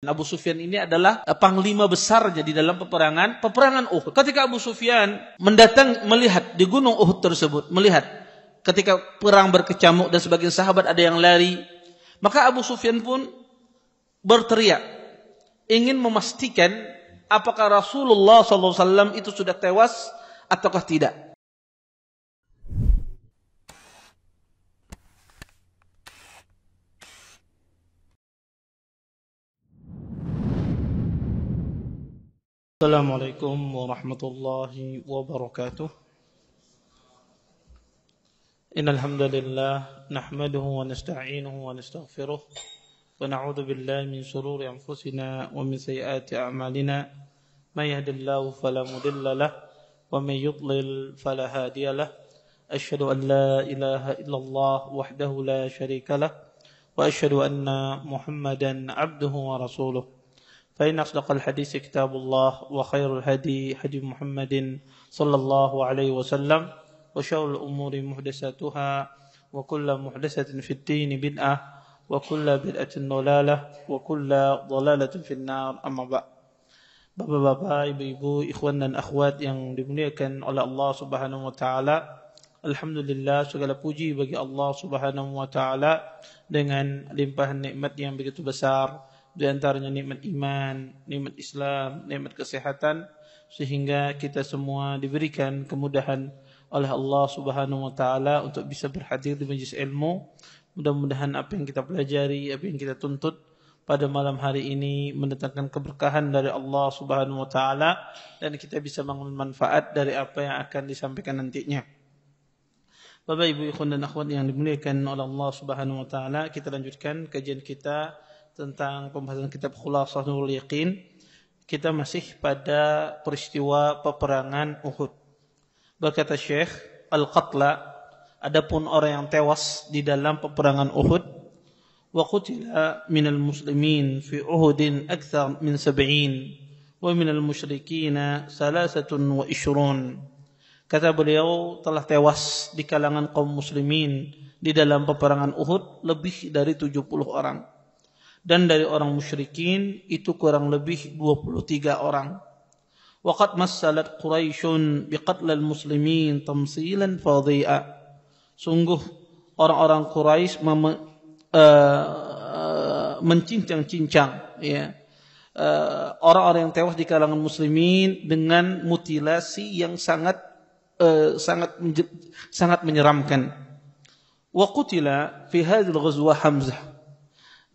Abu Sufyan ini adalah panglima besarnya di dalam peperangan Uhud. Ketika Abu Sufyan melihat di gunung Uhud tersebut, melihat ketika perang berkecamuk dan sebagian sahabat ada yang lari, maka Abu Sufyan pun berteriak, ingin memastikan apakah Rasulullah SAW itu sudah tewas ataukah tidak. Assalamualaikum warahmatullahi wabarakatuh. Innal hamdalillah nahmaduhu wa nasta'inuhu wa nastaghfiruh wa na'udzu billahi min shururi anfusina wa min sayyiati a'malina. May yahdihillahu fala mudilla lahu wa may yudlil fala hadiya lahu. Asyhadu an la ilaha illallah wahdahu la syarika lahu wa asyhadu anna Muhammadan 'abduhu wa rasuluh. فإن أصدق الحديث كتاب الله وخير الهدي هدي محمد صلى الله عليه وسلم وشر الأمور محدثاتها وكل محدثة في الدين بدعة وكل بدعة ضلالة وكل ضلالة في النار. أما بعد. Bapak-bapak, ibu-ibu, ikhwan dan akhwat yang dimuliakan oleh Allah Subhanahu wa taala. Alhamdulillah, segala puji bagi Allah Subhanahu wa taala dengan limpahan nikmat yang begitu besar. Di antaranya nikmat iman, nikmat Islam, nikmat kesehatan, sehingga kita semua diberikan kemudahan oleh Allah Subhanahu wa taala untuk bisa berhadir di majelis ilmu. Mudah-mudahan apa yang kita pelajari, apa yang kita tuntut pada malam hari ini mendatangkan keberkahan dari Allah Subhanahu wa taala dan kita bisa mengambil manfaat dari apa yang akan disampaikan nantinya. Bapak, Ibu, ikhwan dan akhwat yang dimuliakan oleh Allah Subhanahu wa taala, kita lanjutkan kajian kita tentang pembahasan kitab Khulasah Nurul Yaqin. Kita masih pada peristiwa peperangan Uhud. Berkata Syekh, Al-Qatla, adapun orang yang tewas di dalam peperangan Uhud, wa qutila minal muslimin fi Uhudin akthar min 70 wa minal musyrikina 23. Kata beliau, telah tewas di kalangan kaum muslimin di dalam peperangan Uhud lebih dari 70 orang. Dan dari orang musyrikin itu kurang lebih 23 orang. Waqad massalat Quraisyun biqatlal muslimin tamsilan fadhi'a. Sungguh orang-orang Quraisy mencincang-cincang ya, orang-orang yang tewas di kalangan muslimin dengan mutilasi yang sangat menyeramkan. Wa qutila fi hadhil ghazwah Hamzah.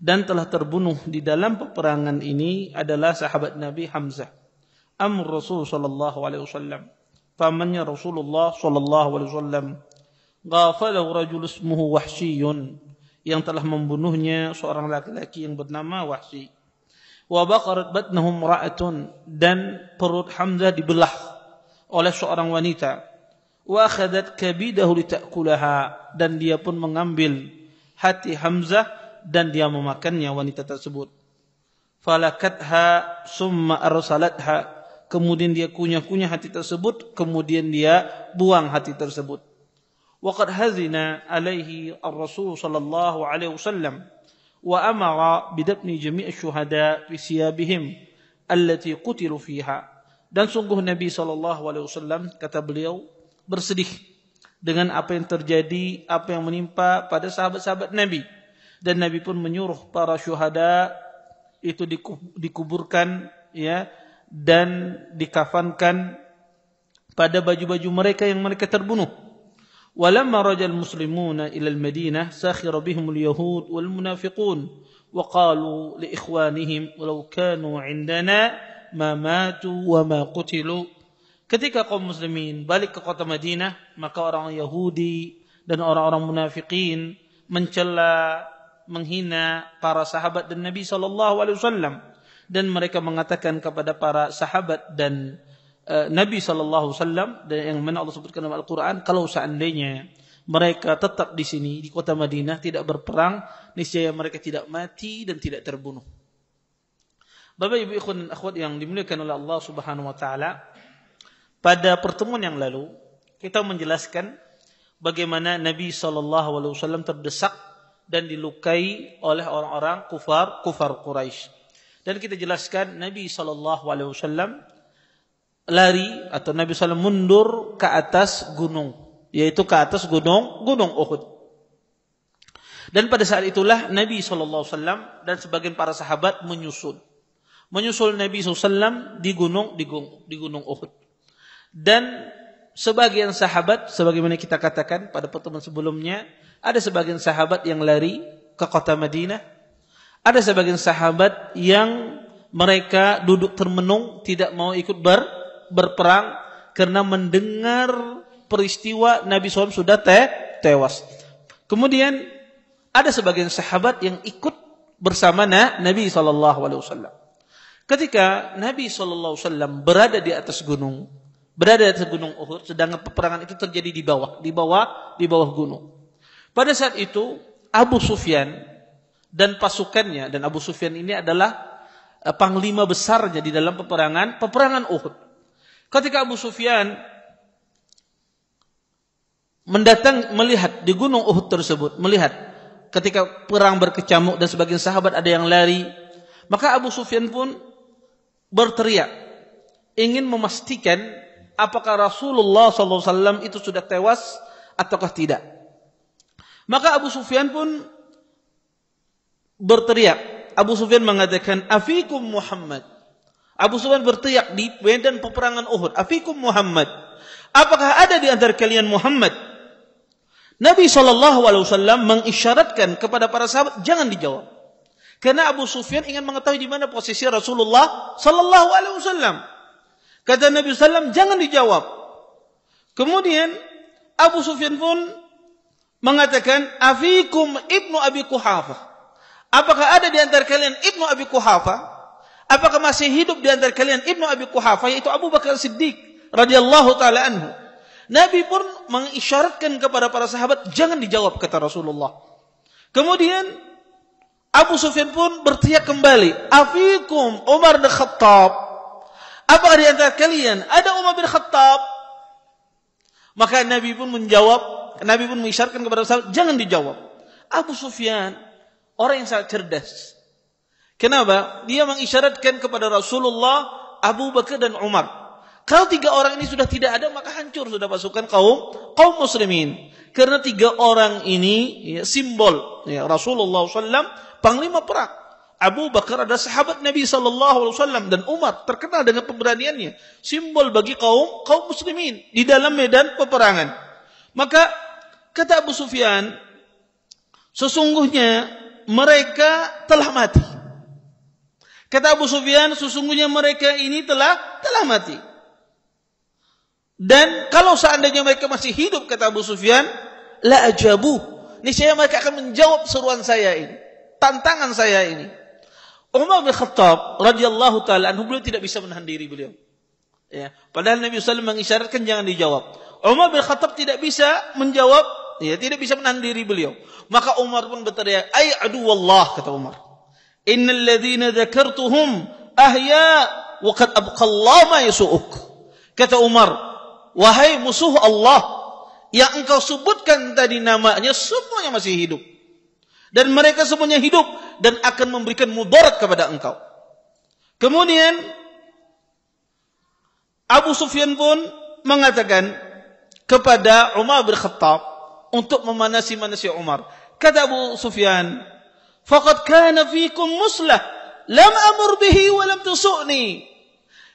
Dan telah terbunuh di dalam peperangan ini adalah sahabat Nabi Hamzah, amr Rasul sallallahu alaihi wasallam. Pamannya Rasulullah sallallahu alaihi wasallam. Ghafalahu rajul ismuhu Wahsyiyun, yang telah membunuhnya seorang laki-laki yang bernama Wahsy. Wa baqarat batnahu ra'atun, dan perut Hamzah dibelah oleh seorang wanita. Wa akhadat kabidahu litakulaha, dan dia pun mengambil hati Hamzah dan dia memakannya wanita tersebut. Falakatha summa arsalatha, kemudian dia kunyah-kunyah hati tersebut, kemudian dia buang hati tersebut. Waqad hazina alaihi ar-rasul sallallahu alaihi wasallam wa amara bidafni jami' asy-syuhada fi siyabihim allati qutilu fiha. Dan sungguh Nabi sallallahu alaihi wasallam, kata beliau, bersedih dengan apa yang terjadi, apa yang menimpa pada sahabat-sahabat Nabi. Dan Nabi pun menyuruh para syuhada itu dikuburkan ya, dan dikafankan pada baju-baju mereka yang mereka terbunuh. Walamma rajal muslimuna ila al-Madinah sakhira bihim al-yahud wal munafiqun wa qalu li ikhwanihim walau kanu 'indana ma matu wa ma qutilu. Ketika kaum muslimin balik ke kota Madinah, maka orang Yahudi dan orang-orang munafikin mencela, menghina para sahabat dan Nabi sallallahu alaihi wasallam, dan mereka mengatakan kepada para sahabat dan Nabi sallallahu alaihi wasallam, dan yang mana Allah sebutkan dalam Al-Qur'an, kalau seandainya mereka tetap di sini di kota Madinah tidak berperang, niscaya mereka tidak mati dan tidak terbunuh. Bapak, Ibu, ikhwan dan akhwat yang dimuliakan oleh Allah Subhanahu wa taala, pada pertemuan yang lalu kita menjelaskan bagaimana Nabi sallallahu alaihi wasallam terdesak dan dilukai oleh orang-orang kufar Quraisy. Dan kita jelaskan Nabi SAW lari atau Nabi SAW mundur ke atas gunung, yaitu ke atas gunung Uhud. Dan pada saat itulah Nabi SAW dan sebagian para sahabat menyusul Nabi SAW di gunung Uhud. Dan sebagian sahabat, sebagaimana kita katakan pada pertemuan sebelumnya, ada sebagian sahabat yang lari ke kota Madinah, ada sebagian sahabat yang mereka duduk termenung, tidak mau ikut berperang karena mendengar peristiwa Nabi SAW sudah tewas. Kemudian ada sebagian sahabat yang ikut bersama Nabi SAW. Ketika Nabi SAW berada di atas gunung Uhud, sedangkan peperangan itu terjadi di bawah gunung. Pada saat itu Abu Sufyan dan pasukannya, dan Abu Sufyan ini adalah panglima besarnya di dalam peperangan Uhud. Ketika Abu Sufyan melihat di gunung Uhud tersebut, melihat ketika perang berkecamuk dan sebagian sahabat ada yang lari, maka Abu Sufyan pun berteriak ingin memastikan apakah Rasulullah SAW itu sudah tewas ataukah tidak. Maka Abu Sufyan pun berteriak. Abu Sufyan mengatakan, "Afikum Muhammad." Abu Sufyan berteriak di medan peperangan Uhud, "Afikum Muhammad." Apakah ada di antara kalian Muhammad? Nabi SAW mengisyaratkan kepada para sahabat jangan dijawab. Karena Abu Sufyan ingin mengetahui di mana posisi Rasulullah SAW. Kata Nabi SAW, jangan dijawab. Kemudian Abu Sufyan pun mengatakan, "Afikum Ibnu Abi Quhafah." Apakah ada di antara kalian Ibnu Abi Quhafah? Apakah masih hidup di antara kalian Ibnu Abi Quhafah, yaitu Abu Bakar Siddiq radhiyallahu taala anhu? Nabi pun mengisyaratkan kepada para sahabat jangan dijawab, kata Rasulullah. Kemudian Abu Sufyan pun berteriak kembali, "Afikum Umar bin Khattab." Apakah di antara kalian ada Umar bin Khattab? Maka Nabi pun mengisyaratkan kepada sahabat jangan dijawab. Abu Sufyan orang yang sangat cerdas. Kenapa? Dia mengisyaratkan kepada Rasulullah, Abu Bakar dan Umar. Kalau 3 orang ini sudah tidak ada, maka hancur sudah pasukan kaum muslimin. Karena 3 orang ini simbol Rasulullah SAW, panglima perang. Abu Bakar adalah sahabat Nabi SAW dan Umar terkenal dengan pemberaniannya. Simbol bagi kaum muslimin di dalam medan peperangan. Maka kata Abu Sufyan, sesungguhnya mereka telah mati. Kata Abu Sufyan, sesungguhnya mereka ini telah mati. Dan kalau seandainya mereka masih hidup, kata Abu Sufyan, la ajabu, niscaya mereka akan menjawab seruan saya ini, tantangan saya ini. Umar bin Khattab radhiyallahu taala anhu, beliau tidak bisa menahan diri beliau. Ya, padahal Nabi SAW mengisyaratkan jangan dijawab. Umar bin Khattab tidak bisa menjawab, tidak bisa menahan diri beliau. Maka Umar pun berteriak, "Ai aduwallah," kata Umar. "Innal ladzina dzakartuhum ahya wa qad abqallahu ma yasu'uk." Kata Umar, "Wahai musuh Allah, yang engkau sebutkan tadi namanya semuanya masih hidup. Dan mereka semuanya hidup dan akan memberikan mudarat kepada engkau." Kemudian Abu Sufyan pun mengatakan kepada Umar bin Khattab untuk memanasi Umar. Kata Abu Sufyan, "Faqad kana fikum muslah, lam amur bihi wa lam tusu'ni."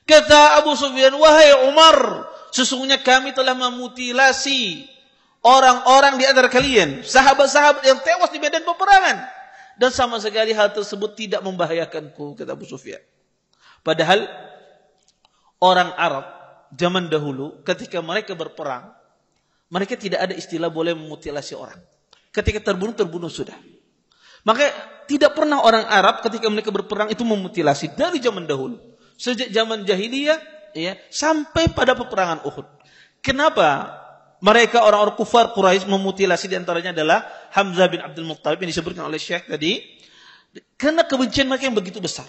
Kata Abu Sufyan, "Wahai Umar, sesungguhnya kami telah memutilasi orang-orang di antara kalian, sahabat-sahabat yang tewas di medan peperangan, dan sama sekali hal tersebut tidak membahayakanku," kata Abu Sufyan. Padahal orang Arab zaman dahulu ketika mereka berperang, mereka tidak ada istilah boleh memutilasi orang. Ketika terbunuh sudah. Maka tidak pernah orang Arab ketika mereka berperang itu memutilasi dari zaman dahulu. Sejak zaman jahiliyah sampai pada peperangan Uhud. Kenapa mereka orang-orang kufar Quraisy memutilasi, di antaranya adalah Hamzah bin Abdul Muttalib yang disebutkan oleh Syekh tadi? Karena kebencian mereka yang begitu besar.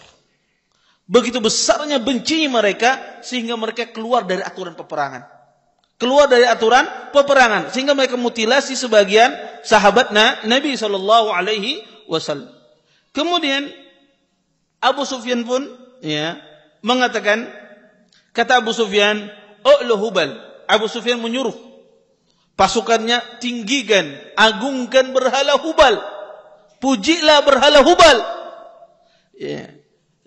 Begitu besarnya benci mereka sehingga mereka keluar dari aturan peperangan. Sehingga mereka mutilasi sebagian sahabat Nabi SAW. Kemudian Abu Sufyan pun mengatakan, kata Abu Sufyan, "U'lu Hubal." Abu Sufyan menyuruh pasukannya, tinggikan, agungkan berhala Hubal. Pujilah berhala Hubal.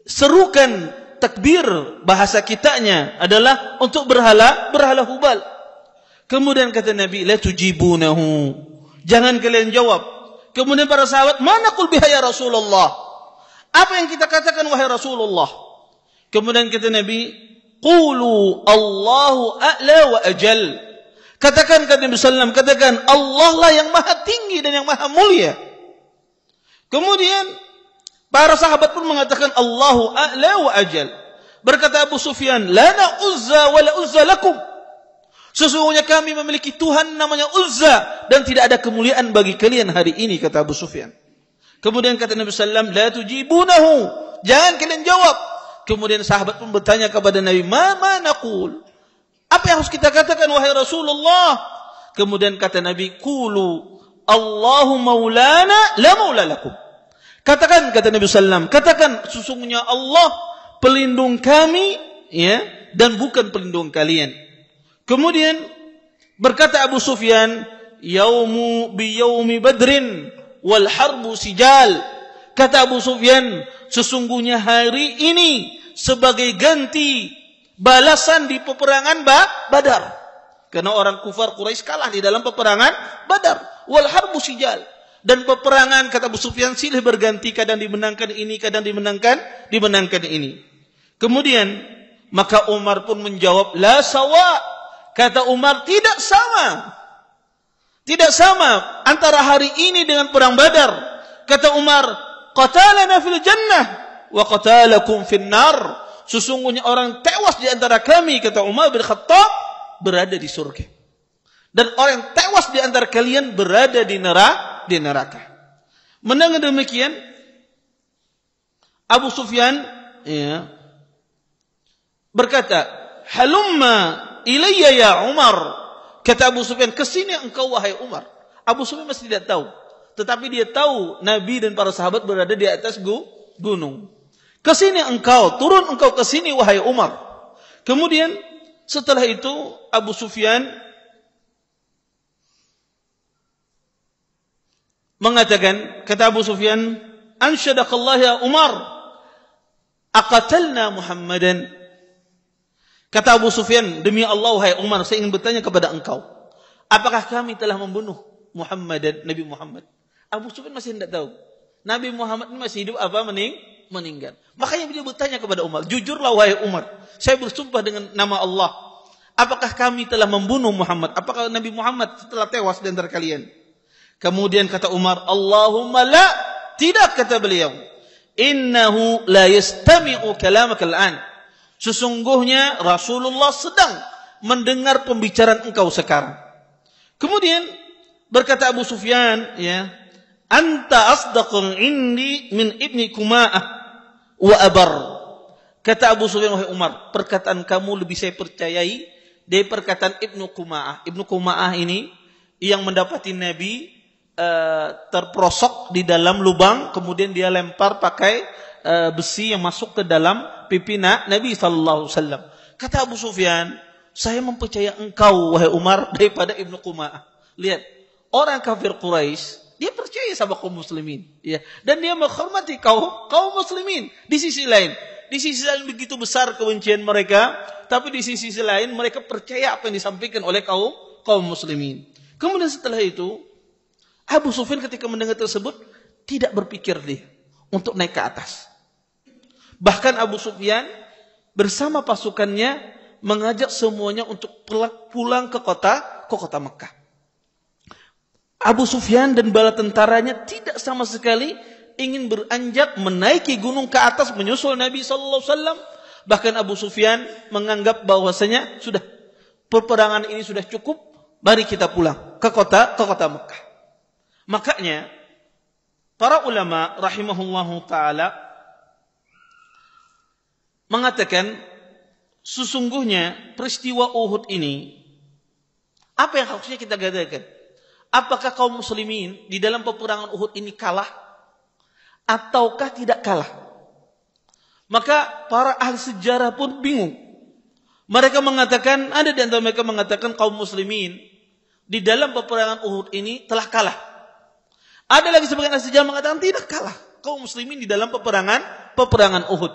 Serukan takbir, bahasa kitanya adalah untuk berhala Hubal. Kemudian kata Nabi, "La tujibunahu." Jangan kalian jawab. Kemudian para sahabat, "Mana qul biha ya Rasulullah?" Apa yang kita katakan wahai Rasulullah? Kemudian kata Nabi, "Qulu Allahu a'la wa ajal." Katakan kata Nabi sallallahu alaihi wasallam, katakan Allah lah yang maha tinggi dan yang maha mulia. Kemudian para sahabat pun mengatakan Allahu a'la wa ajal. Berkata Abu Sufyan, "Lana Uzza wa la Uzza lakum." Sesungguhnya kami memiliki Tuhan namanya Uzza dan tidak ada kemuliaan bagi kalian hari ini, kata Abu Sufyan. Kemudian kata Nabi sallallahu alaihi wasallam, "La tujibunahu." Jangan kalian jawab. Kemudian sahabat pun bertanya kepada Nabi, "Ma naqul?" Apa yang harus kita katakan wahai Rasulullah? Kemudian kata Nabi, "Qulu Allahu maulana la maula lakum." Katakan kata Nabi sallallahu alaihi wasallam, katakan sesungguhnya Allah pelindung kami dan bukan pelindung kalian. Kemudian berkata Abu Sufyan, "Yaumu bi yaumi Badrin wal harbu sijal." Kata Abu Sufyan, sesungguhnya hari ini sebagai ganti balasan di peperangan Badar. Karena orang kufar Quraisy kalah di dalam peperangan Badar. Wal harbu sijal. Dan peperangan, kata Abu Sufyan, silih berganti, kadang dimenangkan ini, kadang dimenangkan ini. Kemudian maka Umar pun menjawab, "La sawa." Kata Umar, tidak sama. Tidak sama antara hari ini dengan perang Badar. Kata Umar, "Qatalana fil jannah wa qatalakum fin nar." Sesungguhnya orang tewas di antara kami, kata Umar bin Khattab, berada di surga. Dan orang yang tewas di antara kalian berada di neraka. Mendengar demikian, Abu Sufyan berkata, "Halumma ilayya ya Umar." Kata Abu Sufyan, "Kesini engkau wahai Umar." Abu Sufyan masih tidak tahu, tetapi dia tahu Nabi dan para sahabat berada di atas gunung. "Kesini engkau, turun engkau kesini wahai Umar." Kemudian setelah itu Abu Sufyan mengatakan, kata Abu Sufyan, "Ansyadakallah ya Umar, aqatalna Muhammadan." Kata Abu Sufyan, "Demi Allah wahai Umar, saya ingin bertanya kepada engkau, apakah kami telah membunuh Muhammadan, Nabi Muhammad?" Abu Sufyan masih tidak tahu Nabi Muhammad ini masih hidup apa meninggal. Makanya beliau bertanya kepada Umar, "Jujurlah wahai Umar, saya bersumpah dengan nama Allah, apakah kami telah membunuh Muhammad? Apakah Nabi Muhammad telah tewas di antara kalian?" Kemudian kata Umar, "Allahumma la." Tidak, kata beliau. "Innahu la yastami'u kalamaka al-an." Sesungguhnya Rasulullah sedang mendengar pembicaraan engkau sekarang. Kemudian berkata Abu Sufyan, "Anta asdaqun indi min ibni Kuma'ah wa abar." Kata Abu Sufyan, "Wahai Umar, perkataan kamu lebih saya percayai dari perkataan Ibnu Kuma'ah." Ibnu Kuma'ah ini yang mendapati Nabi terperosok di dalam lubang, kemudian dia lempar pakai besi yang masuk ke dalam pipi Nabi sallallahu alaihi wasallam. Kata Abu Sufyan, "Saya mempercaya engkau wahai Umar daripada Ibnu Kuma'ah." Lihat, orang kafir Quraisy dia percaya sama kaum muslimin, dan dia menghormati kaum muslimin. Di sisi lain begitu besar kebencian mereka, tapi di sisi lain mereka percaya apa yang disampaikan oleh kaum muslimin. Kemudian setelah itu Abu Sufyan ketika mendengar tersebut tidak berpikir dia untuk naik ke atas. Bahkan Abu Sufyan bersama pasukannya mengajak semuanya untuk pulang ke kota Mekah. Abu Sufyan dan bala tentaranya tidak sama sekali ingin beranjak menaiki gunung ke atas menyusul Nabi sallallahu alaihi wasallam. Bahkan Abu Sufyan menganggap bahwasanya sudah peperangan ini sudah cukup, mari kita pulang ke kota Mekah. Makanya para ulama rahimahullahu taala mengatakan sesungguhnya peristiwa Uhud ini apa yang harusnya kita katakan? Apakah kaum muslimin di dalam peperangan Uhud ini kalah ataukah tidak kalah? Maka para ahli sejarah pun bingung. Mereka mengatakan, ada di antara mereka mengatakan kaum muslimin di dalam peperangan Uhud ini telah kalah. Ada lagi sebagian ahli sejarah mengatakan tidak kalah. Kaum muslimin di dalam peperangan Uhud.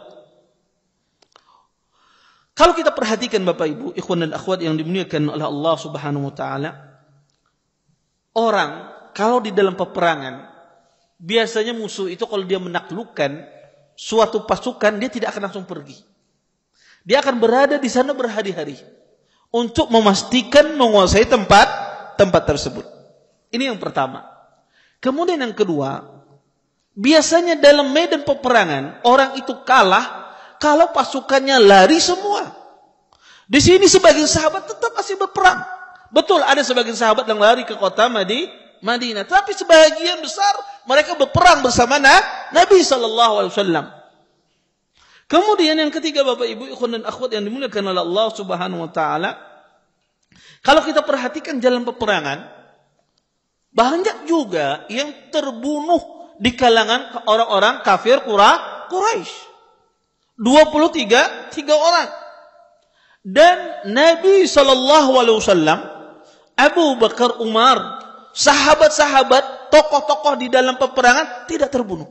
Kalau kita perhatikan Bapak Ibu, ikhwan dan akhwat yang dimuliakan oleh Allah Subhanahu wa taala, orang kalau di dalam peperangan, biasanya musuh itu kalau dia menaklukkan suatu pasukan, dia tidak akan langsung pergi. Dia akan berada di sana berhari-hari untuk memastikan menguasai tempat tersebut. Ini yang pertama. Kemudian yang kedua, biasanya dalam medan peperangan orang itu kalah kalau pasukannya lari semua. Di sini sebagian sahabat tetap masih berperang. Betul, ada sebagian sahabat yang lari ke kota Madinah, tapi sebagian besar mereka berperang bersama Nabi sallallahu alaihi wasallam. Kemudian yang ketiga Bapak Ibu, ikhwan dan akhwat yang dimuliakan oleh Allah Subhanahu wa taala, kalau kita perhatikan jalan peperangan, banyak juga yang terbunuh di kalangan orang-orang kafir Quraisy. 23 orang. Dan Nabi SAW, Abu Bakar, Umar, sahabat-sahabat, tokoh-tokoh di dalam peperangan tidak terbunuh.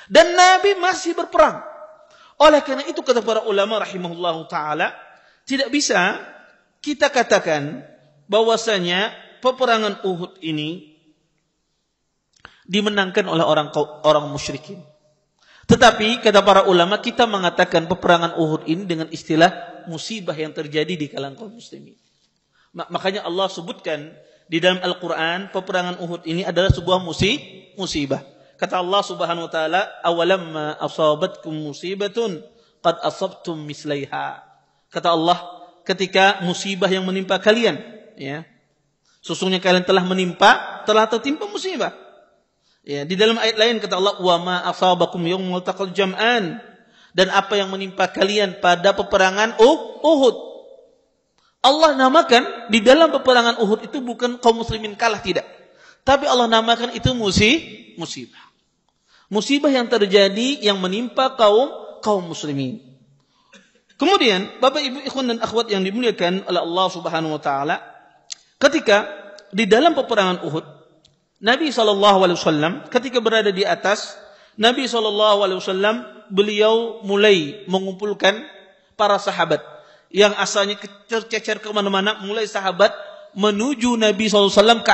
Dan Nabi masih berperang. Oleh karena itu kata para ulama rahimahullahu ta'ala, tidak bisa kita katakan bahwasanya peperangan Uhud ini dimenangkan oleh orang musyrikin. Tetapi kata para ulama, kita mengatakan peperangan Uhud ini dengan istilah musibah yang terjadi di kalangan kaum muslimin. Makanya Allah sebutkan di dalam Al-Quran, peperangan Uhud ini adalah sebuah musibah. Kata Allah Subhanahu wa taala, awalamma asabatkum musibatun qad asabtum mislaiha. Kata Allah, ketika musibah yang menimpa kalian, ya, sesungguhnya kalian telah tertimpa musibah. Ya, di dalam ayat lain kata Allah, wa ma asabakum yaumul taqal jam'an, dan apa yang menimpa kalian pada peperangan Uhud. Allah namakan di dalam peperangan Uhud itu bukan kaum muslimin kalah, tidak. Tapi Allah namakan itu musibah. Musibah yang terjadi yang menimpa kaum muslimin. Kemudian Bapak Ibu ikhwan dan akhwat yang dimuliakan oleh Allah Subhanahu wa taala, ketika di dalam peperangan Uhud, Nabi SAW ketika berada di atas, Nabi SAW beliau mulai mengumpulkan para sahabat yang asalnya tercecer kemana-mana, mulai sahabat menuju Nabi SAW ke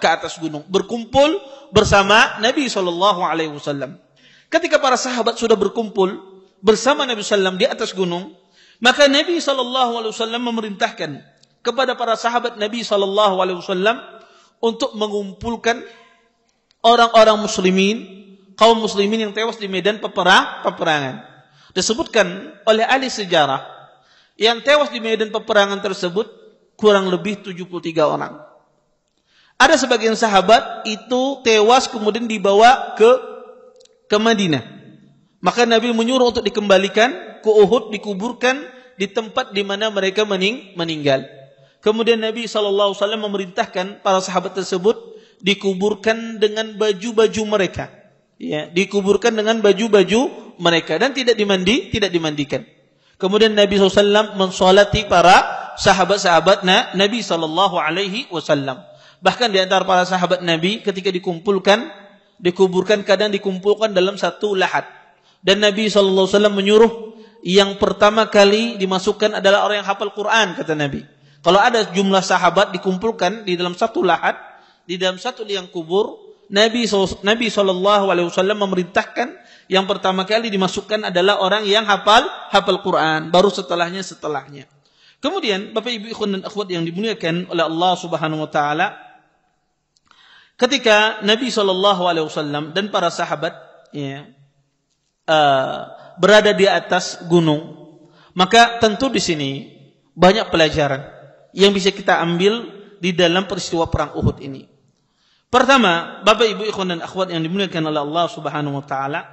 atas gunung, berkumpul bersama Nabi SAW. Ketika para sahabat sudah berkumpul bersama Nabi SAW di atas gunung, maka Nabi SAW memerintahkan kepada para sahabat Nabi SAW untuk mengumpulkan orang-orang muslimin, kaum muslimin yang tewas di medan peperangan. Disebutkan oleh ahli sejarah, yang tewas di medan peperangan tersebut kurang lebih 73 orang. Ada sebagian sahabat itu tewas kemudian dibawa ke Madinah. Maka Nabi menyuruh untuk dikembalikan ke Uhud, dikuburkan di tempat di mana mereka meninggal. Kemudian Nabi SAW memerintahkan para sahabat tersebut dikuburkan dengan baju-baju mereka. Ya, dikuburkan dengan baju-baju mereka dan tidak dimandikan. Kemudian Nabi SAW mensolati para sahabat-sahabat Nabi SAW. Bahkan di antara para sahabat Nabi ketika dikuburkan kadang dikumpulkan dalam satu lahat. Dan Nabi SAW menyuruh yang pertama kali dimasukkan adalah orang yang hafal Quran, kata Nabi. Kalau ada jumlah sahabat dikumpulkan di dalam satu lahat, di dalam satu liang kubur, Nabi SAW memerintahkan yang pertama kali dimasukkan adalah orang yang hafal Quran, baru setelahnya. Kemudian Bapak Ibu ikhwan dan akhwat yang dimuliakan oleh Allah Subhanahu wa taala, ketika Nabi SAW dan para sahabat berada di atas gunung, maka tentu di sini banyak pelajaran yang bisa kita ambil di dalam peristiwa perang Uhud ini. Pertama, Bapak Ibu ikhwan dan akhwat yang dimuliakan oleh Allah Subhanahu wa taala,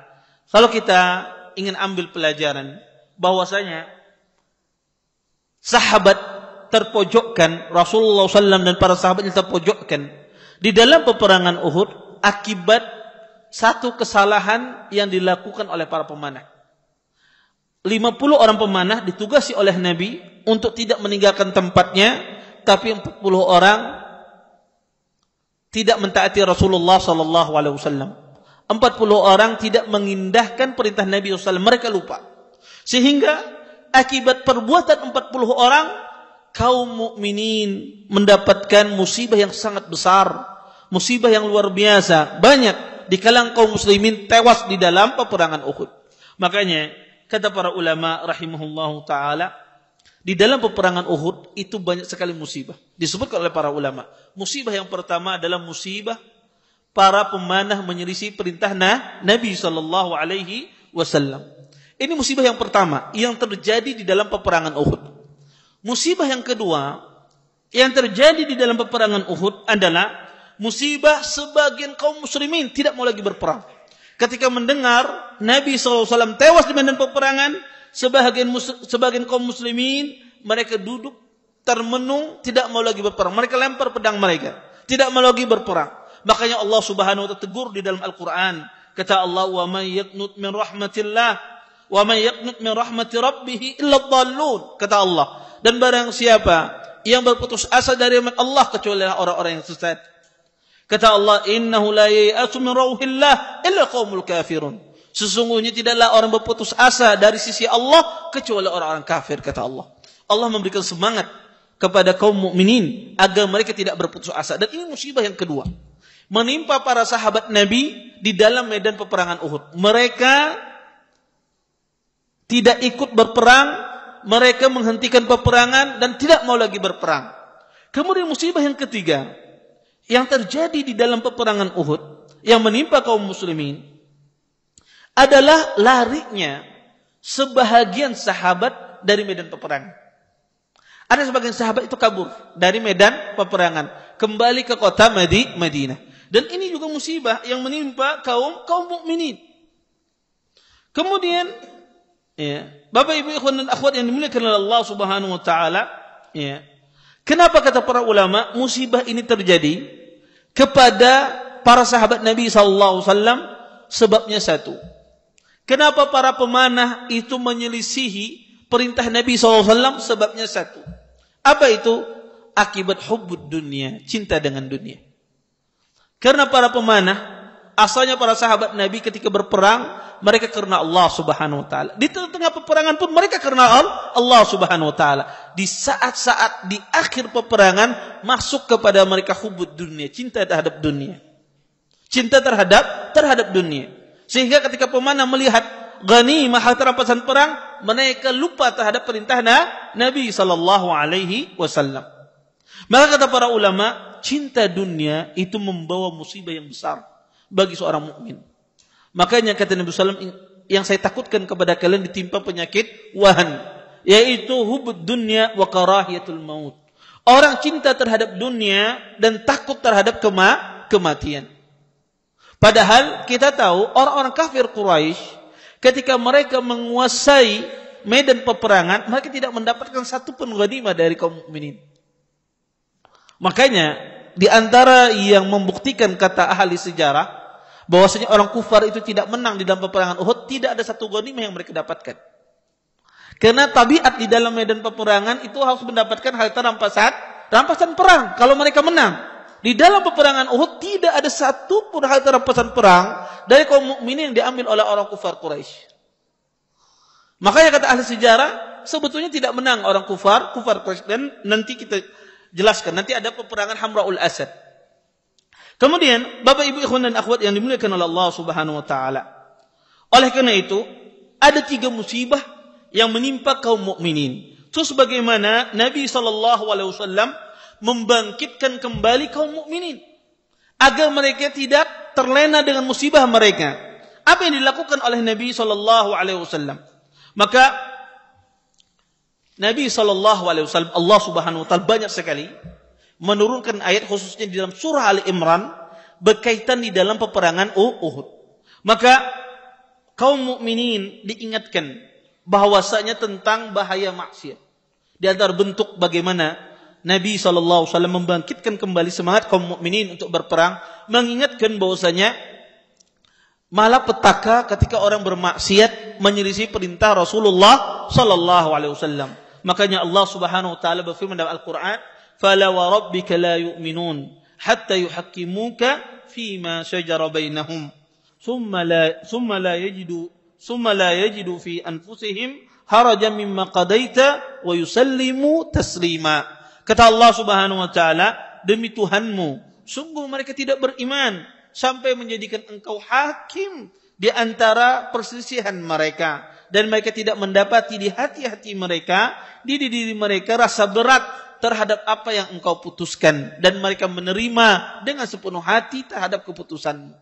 kalau kita ingin ambil pelajaran bahwasanya sahabat terpojokkan, Rasulullah SAW dan para sahabatnya terpojokkan di dalam peperangan Uhud akibat satu kesalahan yang dilakukan oleh para pemanah. 50 orang pemanah ditugasi oleh Nabi untuk tidak meninggalkan tempatnya, tapi 40 orang tidak mentaati Rasulullah sallallahu alaihi wasallam. 40 orang tidak mengindahkan perintah Nabi sallallahu alaihi wasallam, mereka lupa. Sehingga akibat perbuatan 40 orang, kaum mukminin mendapatkan musibah yang sangat besar, musibah yang luar biasa. Banyak di kalangan kaum muslimin tewas di dalam peperangan Uhud. Makanya kata para ulama rahimahullahu taala, di dalam peperangan Uhud itu banyak sekali musibah. Disebutkan oleh para ulama. Musibah yang pertama adalah musibah para pemanah menyelisih perintah Nabi sallallahu alaihi wasallam. Ini musibah yang pertama yang terjadi di dalam peperangan Uhud. Musibah yang kedua yang terjadi di dalam peperangan Uhud adalah musibah sebagian kaum muslimin tidak mau lagi berperang. Ketika mendengar Nabi SAW tewas di medan peperangan, sebagian kaum muslimin, mereka duduk termenung, tidak mau lagi berperang. Mereka lempar pedang mereka, tidak mau lagi berperang. Makanya Allah Subhanahu wa ta'ala tegur di dalam Al-Quran. Kata Allah, wa man yaqnut min rahmatillah, wa man yaqnut min rahmati rabbih illa dhallun. Kata Allah, dan barang siapa yang berputus asa dari rahmat Allah kecuali orang-orang yang sesat. Kata Allah, innahu la yai'asu min rauhillah illa qaumul kafirun. Sesungguhnya tidaklah orang berputus asa dari sisi Allah kecuali orang-orang kafir, kata Allah. Allah memberikan semangat kepada kaum mukminin agar mereka tidak berputus asa. Dan ini musibah yang kedua, menimpa para sahabat Nabi di dalam medan peperangan Uhud. Mereka tidak ikut berperang, mereka menghentikan peperangan dan tidak mau lagi berperang. Kemudian musibah yang ketiga yang terjadi di dalam peperangan Uhud yang menimpa kaum muslimin adalah larinya sebahagian sahabat dari medan peperangan. Ada sebagian sahabat itu kabur dari medan peperangan, kembali ke kota Madinah. Dan ini juga musibah yang menimpa kaum mukminin. Kemudian, ya, Bapak Ibu ikhwan dan akhwat yang dimuliakan oleh Allah Subhanahu wa taala, ya. Kenapa kata para ulama musibah ini terjadi kepada para sahabat Nabi sallallahu alaihi wasallam? Sebabnya satu. Kenapa para pemanah itu menyelisihi perintah Nabi sallallahu alaihi wasallam? Sebabnya satu. Apa itu? Akibat hubbud dunia, cinta dengan dunia. Karena para pemanah, asalnya para sahabat Nabi ketika berperang, mereka karena Allah Subhanahu wa taala. Di tengah peperangan pun mereka karena Allah Subhanahu wa taala. Di saat-saat di akhir peperangan masuk kepada mereka hubbud dunia, cinta terhadap dunia. Cinta terhadap dunia. Sehingga ketika pemanah melihat ghanimah harta rampasan perang, mereka lupa terhadap perintah Nabi sallallahu alaihi wasallam. Maka kata para ulama, cinta dunia itu membawa musibah yang besar bagi seorang mukmin. Makanya kata Nabi SAW, yang saya takutkan kepada kalian ditimpa penyakit wahan, yaitu hubud dunya wa karahiyatul maut. Orang cinta terhadap dunia dan takut terhadap kematian. Padahal kita tahu orang-orang kafir Quraisy ketika mereka menguasai medan peperangan, mereka tidak mendapatkan satu pun ghanimah dari kaum mukminin. Makanya di antara yang membuktikan kata ahli sejarah bahwasanya orang kufar itu tidak menang di dalam peperangan Uhud, tidak ada satu ghanimah yang mereka dapatkan. Karena tabiat di dalam medan peperangan itu harus mendapatkan harta rampasan perang kalau mereka menang. Di dalam peperangan Uhud tidak ada satu pun harta rampasan perang dari kaum mukminin yang diambil oleh orang kufar Quraisy. Makanya kata ahli sejarah, sebetulnya tidak menang orang kufar Quraisy, dan nanti kita jelaskan, nanti ada peperangan Hamraul Asad. Kemudian, Bapak Ibu ikhwan dan akhwat yang dimuliakan oleh Allah Subhanahu wa taala. Oleh karena itu, ada 3 musibah yang menimpa kaum mukminin. Terus bagaimana Nabi sallallahu alaihi wasallam membangkitkan kembali kaum mukminin agar mereka tidak terlena dengan musibah mereka. Apa yang dilakukan oleh Nabi sallallahu alaihi wasallam? Maka Nabi sallallahu alaihi wasallam, Allah Subhanahu wa taala banyak sekali menurunkan ayat khususnya di dalam surah Ali Imran berkaitan di dalam peperangan Uhud. Maka kaum mukminin diingatkan bahwasanya tentang bahaya maksiat. Di antara bentuk bagaimana Nabi sallallahu alaihi wasallam membangkitkan kembali semangat kaum mukminin untuk berperang, mengingatkan bahwasanya malapetaka ketika orang bermaksiat menyelisih perintah Rasulullah sallallahu alaihi wasallam. Makanya Allah Subhanahu wa taala berfirman dalam Al-Qur'an, "Fala wa rabbika la yu'minun hatta yuhaqqimuka fima shajara bainahum, thumma la yajidu fi anfusihim harajan mimma qadaita wa yusallimu taslima." Kata Allah Subhanahu wa taala, demi Tuhanmu, sungguh mereka tidak beriman sampai menjadikan engkau hakim di antara perselisihan mereka, dan mereka tidak mendapati di hati-hati mereka, di diri mereka rasa berat terhadap apa yang engkau putuskan, dan mereka menerima dengan sepenuh hati terhadap keputusanmu.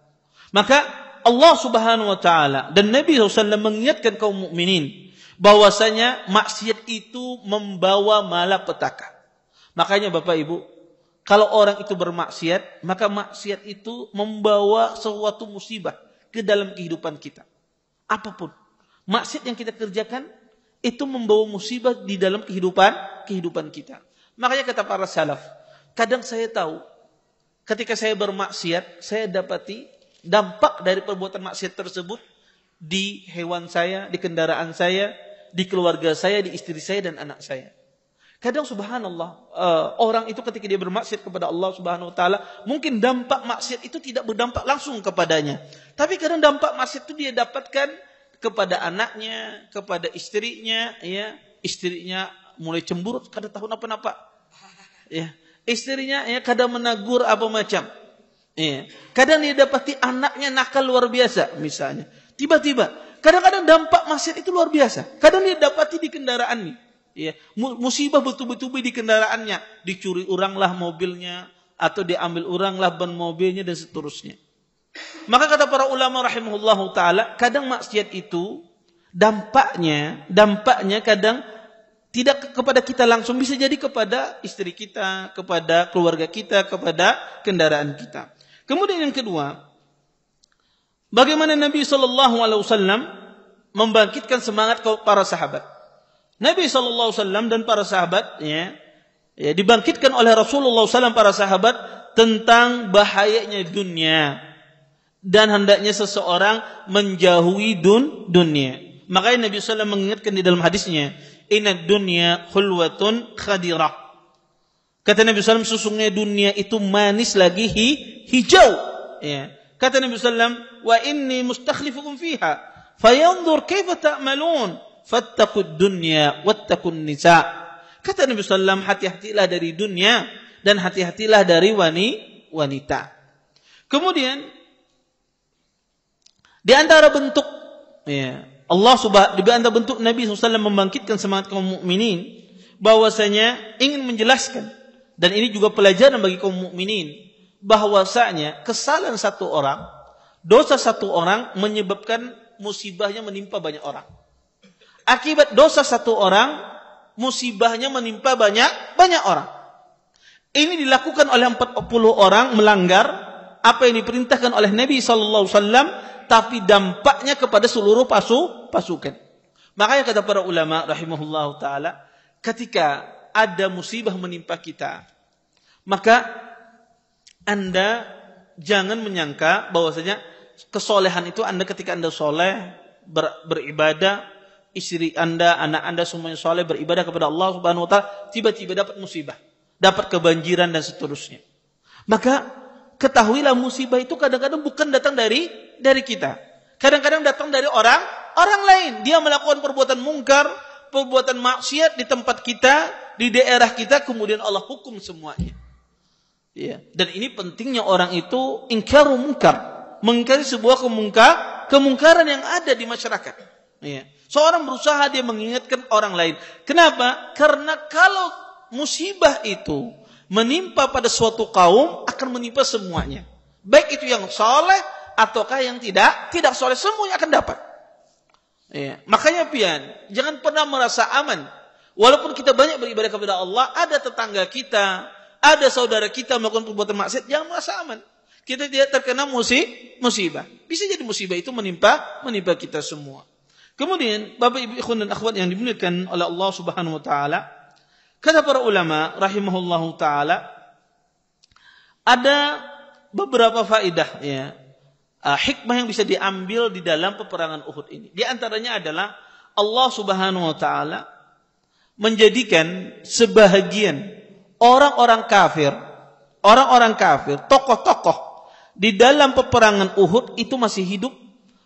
Maka Allah Subhanahu wa taala dan Nabi SAW mengingatkan kaum mukminin bahwasanya maksiat itu membawa malapetaka. Makanya Bapak Ibu, kalau orang itu bermaksiat, maka maksiat itu membawa suatu musibah ke dalam kehidupan kita. Apapun maksiat yang kita kerjakan itu membawa musibah di dalam kehidupan kita. Makanya kata para salaf, kadang saya tahu ketika saya bermaksiat, saya dapati dampak dari perbuatan maksiat tersebut di hewan saya, di kendaraan saya, di keluarga saya, di istri saya dan anak saya. Kadang subhanallah, orang itu ketika dia bermaksiat kepada Allah Subhanahu wa taala, mungkin dampak maksiat itu tidak berdampak langsung kepadanya. Tapi kadang dampak maksiat itu dia dapatkan kepada anaknya, kepada istrinya, ya. Istrinya mulai cemburut, kadang tahu apa-apa. Ya. Istrinya ya kadang menegur apa macam. Ya. Kadang dia dapati anaknya nakal luar biasa misalnya. Tiba-tiba, kadang-kadang dampak maksiat itu luar biasa. Kadang dia dapati di kendaraannya. Ya, musibah betul-betul di kendaraannya, dicuri oranglah mobilnya atau diambil oranglah ban mobilnya dan seterusnya. Maka kata para ulama rahimahullahu taala, kadang maksiat itu dampaknya kadang tidak kepada kita langsung, bisa jadi kepada istri kita, kepada keluarga kita, kepada kendaraan kita. Kemudian yang kedua, bagaimana Nabi sallallahu alaihi wasallam membangkitkan semangat para sahabat. Nabi SAW dan para sahabat ya, dibangkitkan oleh Rasulullah SAW para sahabat tentang bahayanya dunia dan hendaknya seseorang menjauhi dunia. Makanya Nabi SAW mengingatkan di dalam hadisnya, "Inna dunya khulwatun khadirah." Kata Nabi SAW, sesungguhnya dunia itu manis lagi hijau. Ya. Kata Nabi SAW, "Wa inni mustakhlifukum fiha, fayanzur kaifa ta'malun." Fattaqud dunya wattaqun nisa. Kata Nabi sallallahu alaihi wasallam, hati-hatilah dari dunia dan hati-hatilah dari wanita. Kemudian di antara bentuk Allah di antara bentuk Nabi SAW membangkitkan semangat kaum mukminin bahwasanya ingin menjelaskan, dan ini juga pelajaran bagi kaum mukminin, bahwasanya kesalahan satu orang, dosa satu orang menyebabkan musibahnya menimpa banyak orang. Akibat dosa satu orang, musibahnya menimpa banyak orang. Ini dilakukan oleh 40 orang melanggar apa yang diperintahkan oleh Nabi sallallahu alaihi wasallam, tapi dampaknya kepada seluruh pasukan. Makanya kata para ulama rahimahullahu taala, ketika ada musibah menimpa kita, maka Anda jangan menyangka bahwasanya kesolehan itu Anda ketika Anda soleh, beribadah, istri Anda, anak Anda semuanya soleh, beribadah kepada Allah Subhanahu wa taala, tiba-tiba dapat musibah, dapat kebanjiran dan seterusnya. Maka ketahuilah musibah itu kadang-kadang bukan datang dari kita. Kadang-kadang datang dari orang lain. Dia melakukan perbuatan mungkar, perbuatan maksiat di tempat kita, di daerah kita, kemudian Allah hukum semuanya. Ya. Dan ini pentingnya orang itu ingkaru mungkar, mengingkari sebuah kemungkaran yang ada di masyarakat. Ya. Seorang berusaha dia mengingatkan orang lain. Kenapa? Karena kalau musibah itu menimpa pada suatu kaum, akan menimpa semuanya. Baik itu yang soleh ataukah yang tidak soleh, semuanya akan dapat. Ya. Makanya jangan pernah merasa aman. Walaupun kita banyak beribadah kepada Allah, ada tetangga kita, ada saudara kita melakukan perbuatan maksiat, jangan merasa aman. Kita tidak terkena musibah. Bisa jadi musibah itu menimpa kita semua. Kemudian Bapak Ibu ikhwan dan akhwat yang dimuliakan oleh Allah Subhanahu wa taala, kata para ulama rahimahullahu taala, ada beberapa faedah ya. hikmah yang bisa diambil di dalam peperangan Uhud ini. Di antaranya adalah Allah Subhanahu wa taala menjadikan sebahagian orang-orang kafir, tokoh-tokoh di dalam peperangan Uhud itu masih hidup.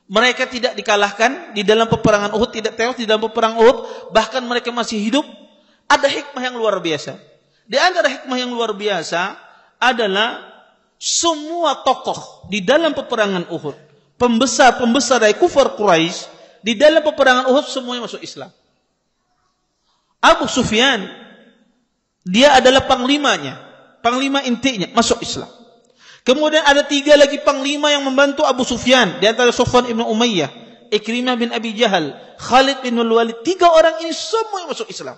Mereka tidak dikalahkan di dalam peperangan Uhud, tidak tewas di dalam peperangan Uhud, bahkan mereka masih hidup. Ada hikmah yang luar biasa. Di antara hikmah yang luar biasa adalah semua tokoh di dalam peperangan Uhud, pembesar dari kufar Quraisy di dalam peperangan Uhud semuanya masuk Islam. Abu Sufyan, dia adalah panglimanya, panglima intinya masuk Islam. Kemudian ada 3 lagi panglima yang membantu Abu Sufyan, di antara Sufyan ibn Umayyah, Ikrimah bin Abi Jahal, Khalid bin Walid. 3 orang ini semua yang masuk Islam.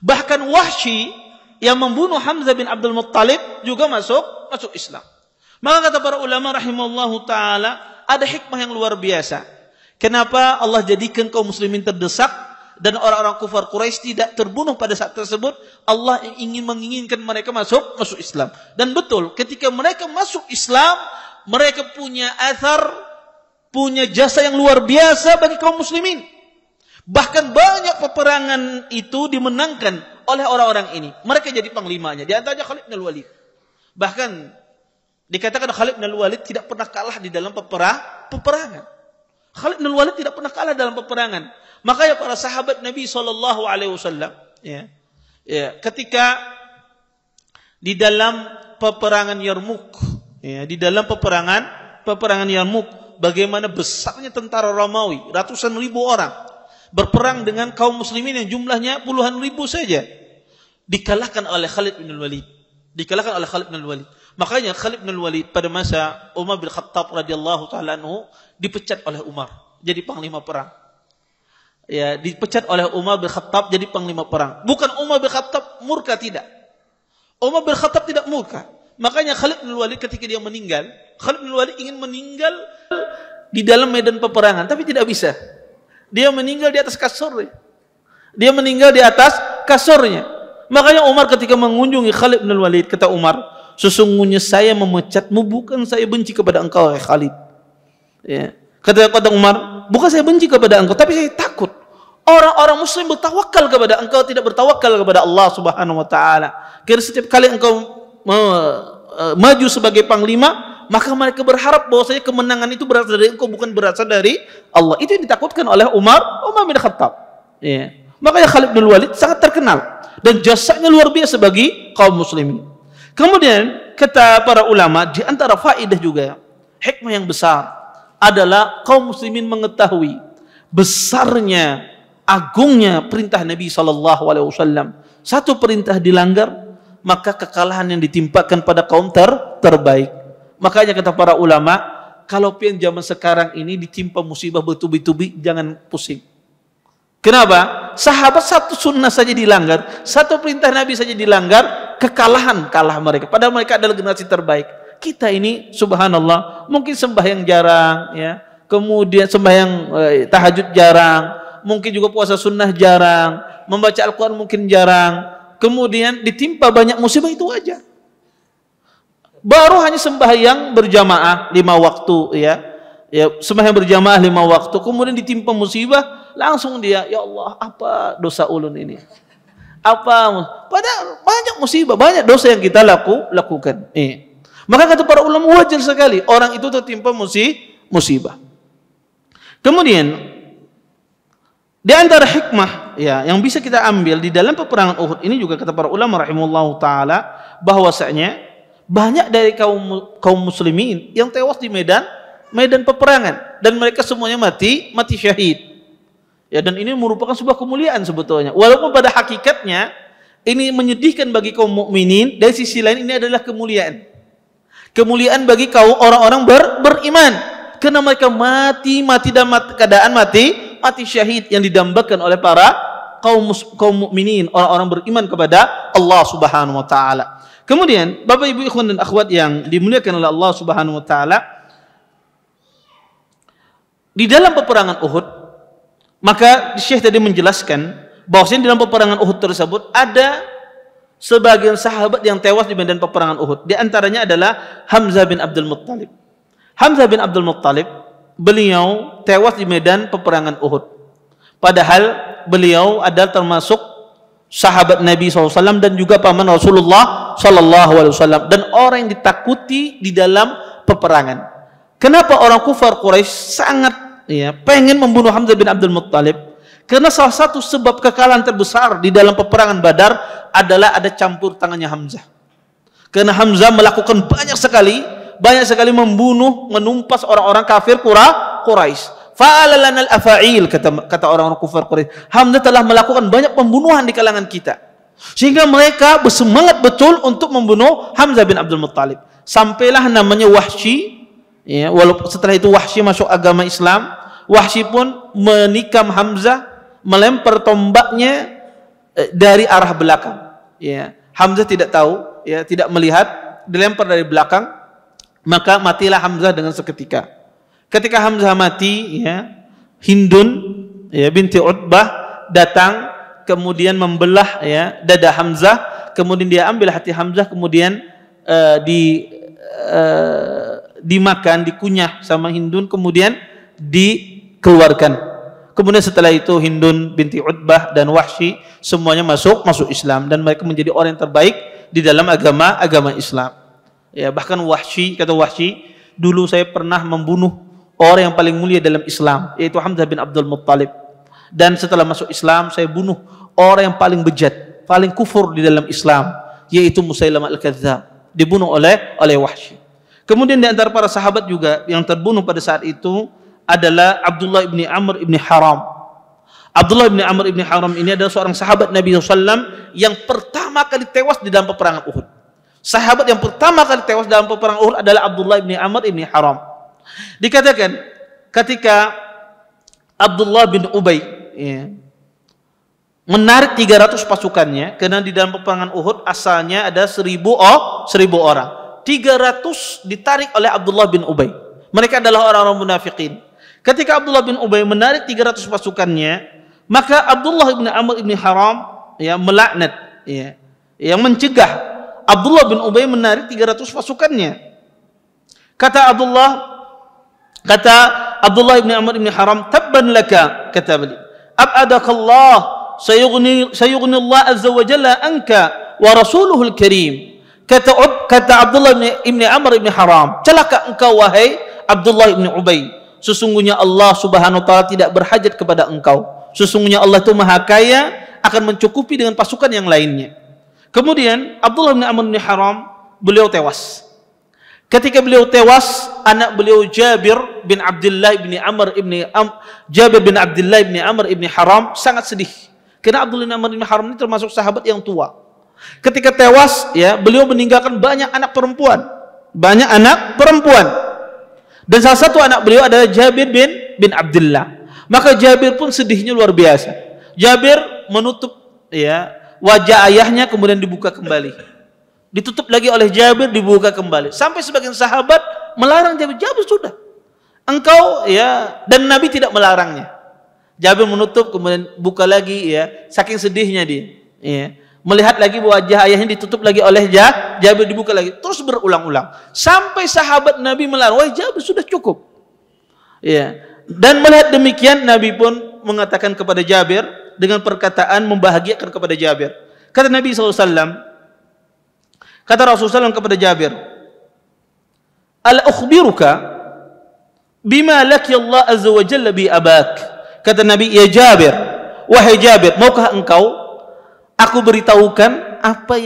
Bahkan Wahsy yang membunuh Hamzah bin Abdul Muttalib juga masuk Islam. Maka kata para ulama rahimahullahu taala, ada hikmah yang luar biasa. Kenapa Allah jadikan kaum muslimin terdesak dan orang-orang kufar Quraisy tidak terbunuh pada saat tersebut? Allah menginginkan mereka masuk Islam. Dan betul, ketika mereka masuk Islam, mereka punya athar, punya jasa yang luar biasa bagi kaum muslimin. Bahkan banyak peperangan itu dimenangkan oleh orang-orang ini. Mereka jadi panglimanya. Di antaranya Khalid bin Walid. Bahkan dikatakan Khalid bin Walid tidak pernah kalah di dalam peperangan. Khalid bin Walid tidak pernah kalah dalam peperangan. Makanya para sahabat Nabi SAW, ketika di dalam peperangan Yarmuk, bagaimana besarnya tentara Romawi, ratusan ribu orang berperang dengan kaum muslimin yang jumlahnya puluhan ribu saja, dikalahkan oleh Khalid bin Walid. Makanya Khalid bin Walid pada masa Umar bin Khattab radhiyallahu taala anhu dipecat oleh Umar jadi panglima perang. Ya, dipecat oleh Umar bin Khattab jadi panglima perang. Bukan Umar bin Khattab murka, tidak. Umar bin Khattab tidak murka. Makanya Khalid bin Walid ketika dia meninggal, Khalid bin Walid ingin meninggal di dalam medan peperangan, tapi tidak bisa. Dia meninggal di atas kasurnya. Makanya Umar ketika mengunjungi Khalid bin Walid, kata Umar, sesungguhnya saya memecatmu bukan saya benci kepada engkau, Khalid. Ya. Kata Umar, bukan saya benci kepada engkau, tapi saya takut orang-orang muslim bertawakal kepada engkau, tidak bertawakal kepada Allah Subhanahu wa taala. Karena setiap kali engkau maju sebagai panglima, maka mereka berharap bahwasanya kemenangan itu berasal dari engkau, bukan berasal dari Allah. Itu yang ditakutkan oleh Umar bin Khattab. Ya. Makanya Khalid bin Walid sangat terkenal dan jasanya luar biasa bagi kaum muslimin. Kemudian kata para ulama, di antara faedah juga hikmah yang besar adalah kaum muslimin mengetahui besarnya, agungnya perintah Nabi SAW. Satu perintah dilanggar, maka kekalahan yang ditimpakan pada kaum terbaik. Makanya kata para ulama, kalau pian zaman sekarang ini ditimpa musibah bertubi-tubi, jangan pusing. Kenapa? Sahabat satu sunnah saja dilanggar, satu perintah Nabi saja dilanggar, kalah mereka. Padahal mereka adalah generasi terbaik. Kita ini subhanallah mungkin sembahyang jarang, ya. Kemudian sembahyang tahajud jarang, mungkin juga puasa sunnah jarang, membaca Al-Quran mungkin jarang. Kemudian ditimpa banyak musibah, itu wajar. Baru hanya sembahyang berjamaah 5 waktu, ya sembahyang berjamaah 5 waktu, kemudian ditimpa musibah, langsung dia, ya Allah, apa dosa ulun ini? Padahal banyak musibah, banyak dosa yang kita lakukan. Maka kata para ulama, wajar sekali orang itu tertimpa musibah. Kemudian di antara hikmah yang bisa kita ambil di dalam peperangan Uhud ini juga kata para ulama rahimahullahu taala, bahwasanya banyak dari kaum muslimin yang tewas di medan peperangan dan mereka semuanya mati syahid. Ya, dan ini merupakan sebuah kemuliaan sebetulnya. Walaupun pada hakikatnya ini menyedihkan bagi kaum mukminin, dari sisi lain ini adalah kemuliaan. Kemuliaan bagi kaum orang-orang beriman, karena mereka mati dalam keadaan mati syahid yang didambakan oleh para kaum mukminin, orang-orang beriman kepada Allah Subhanahu wa taala. Kemudian Bapak Ibu ikhwan dan akhwat yang dimuliakan oleh Allah Subhanahu wa taala, di dalam peperangan Uhud, maka Syekh tadi menjelaskan bahwasanya di dalam peperangan Uhud tersebut ada sebagian sahabat yang tewas di medan peperangan Uhud. Di antaranya adalah Hamzah bin Abdul Muttalib. Hamzah bin Abdul Muttalib, beliau tewas di medan peperangan Uhud. Padahal beliau adalah termasuk sahabat Nabi SAW dan juga paman Rasulullah SAW dan orang yang ditakuti di dalam peperangan. Kenapa orang kufar Quraisy sangat pengen membunuh Hamzah bin Abdul Muttalib? Karena salah satu sebab kekalahan terbesar di dalam peperangan Badar adalah ada campur tangannya Hamzah. Karena Hamzah melakukan banyak sekali membunuh, menumpas orang-orang kafir Quraisy. Fa'ala lanal afa'il, kata orang-orang kufar Quraisy. Hamzah telah melakukan banyak pembunuhan di kalangan kita. Sehingga mereka bersemangat betul untuk membunuh Hamzah bin Abdul Muttalib. Sampailah namanya Wahsy, walaupun setelah itu Wahsy masuk agama Islam, Wahsy pun menikam Hamzah, melempar tombaknya dari arah belakang. Hamzah tidak tahu, tidak melihat, dilempar dari belakang, maka matilah Hamzah dengan seketika. Ketika Hamzah mati, Hindun binti Utbah datang, kemudian membelah dada Hamzah, kemudian dia ambil hati Hamzah, kemudian dimakan, dikunyah sama Hindun, kemudian dikeluarkan. Kemudian setelah itu Hindun binti Utbah dan Wahsy semuanya masuk Islam dan mereka menjadi orang yang terbaik di dalam agama Islam. Bahkan Wahsy, kata Wahsy, dulu saya pernah membunuh orang yang paling mulia dalam Islam, yaitu Hamzah bin Abdul Muttalib. Dan setelah masuk Islam, saya bunuh orang yang paling bejat, paling kufur di dalam Islam, yaitu Musailamah al-Kadzdzab. Dibunuh oleh Wahsy. Kemudian di antara para sahabat juga yang terbunuh pada saat itu adalah Abdullah ibni Amr ibni Haram. Abdullah ibni Amr ibni Haram ini adalah seorang sahabat Nabi SAW yang pertama kali tewas di dalam peperangan Uhud. Sahabat yang pertama kali tewas dalam peperangan Uhud adalah Abdullah ibni Amr ibni Haram. Dikatakan ketika Abdullah bin Ubay menarik 300 pasukannya, karena di dalam peperangan Uhud asalnya ada 1000 orang. 300 ditarik oleh Abdullah bin Ubay. Mereka adalah orang-orang munafikin. Ketika Abdullah bin Ubay menarik 300 pasukannya, maka Abdullah bin Amr bin Haram melaknat, yang mencegah Abdullah bin Ubay menarik 300 pasukannya. Kata Abdullah bin Amr bin Haram, tabban laka, kata beliau, ab'adakallah, sayughni Allah azza wa jalla anka wa rasuluhul karim. Kata Abdullah bin Amr bin Haram, celaka engkau wahai Abdullah bin Ubay, sesungguhnya Allah subhanahu wa ta'ala tidak berhajat kepada engkau. Sesungguhnya Allah itu maha kaya, akan mencukupi dengan pasukan yang lainnya. Kemudian Abdullah bin Amr bin Haram, beliau tewas. Ketika beliau tewas, anak beliau Jabir bin Abdullah bin Amr bin Haram sangat sedih. Karena Abdullah bin Amr bin Haram ini termasuk sahabat yang tua. Ketika tewas, beliau meninggalkan banyak anak perempuan. Dan salah satu anak beliau adalah Jabir bin Abdullah. Maka Jabir pun sedihnya luar biasa. Jabir menutup wajah ayahnya, kemudian dibuka kembali. Ditutup lagi oleh Jabir, dibuka kembali. Sampai sebagian sahabat melarang Jabir, sudah, engkau dan Nabi tidak melarangnya. Jabir menutup, kemudian buka lagi, saking sedihnya dia. Melihat lagi wajah ayahnya ditutup lagi oleh Jabir, dibuka lagi, terus berulang-ulang. Sampai sahabat Nabi melarang, wahai Jabir, sudah cukup. Dan melihat demikian, Nabi pun mengatakan kepada Jabir dengan perkataan membahagiakan kepada Jabir. Kata Nabi SAW, kata Rasulullah SAW kepada Jabir, Ala ukhbiruka bima laki Allah azza wa jalla bi abak. Kata Nabi, ya Jabir, wahai Jabir, maukah engkau aku beritahukan apa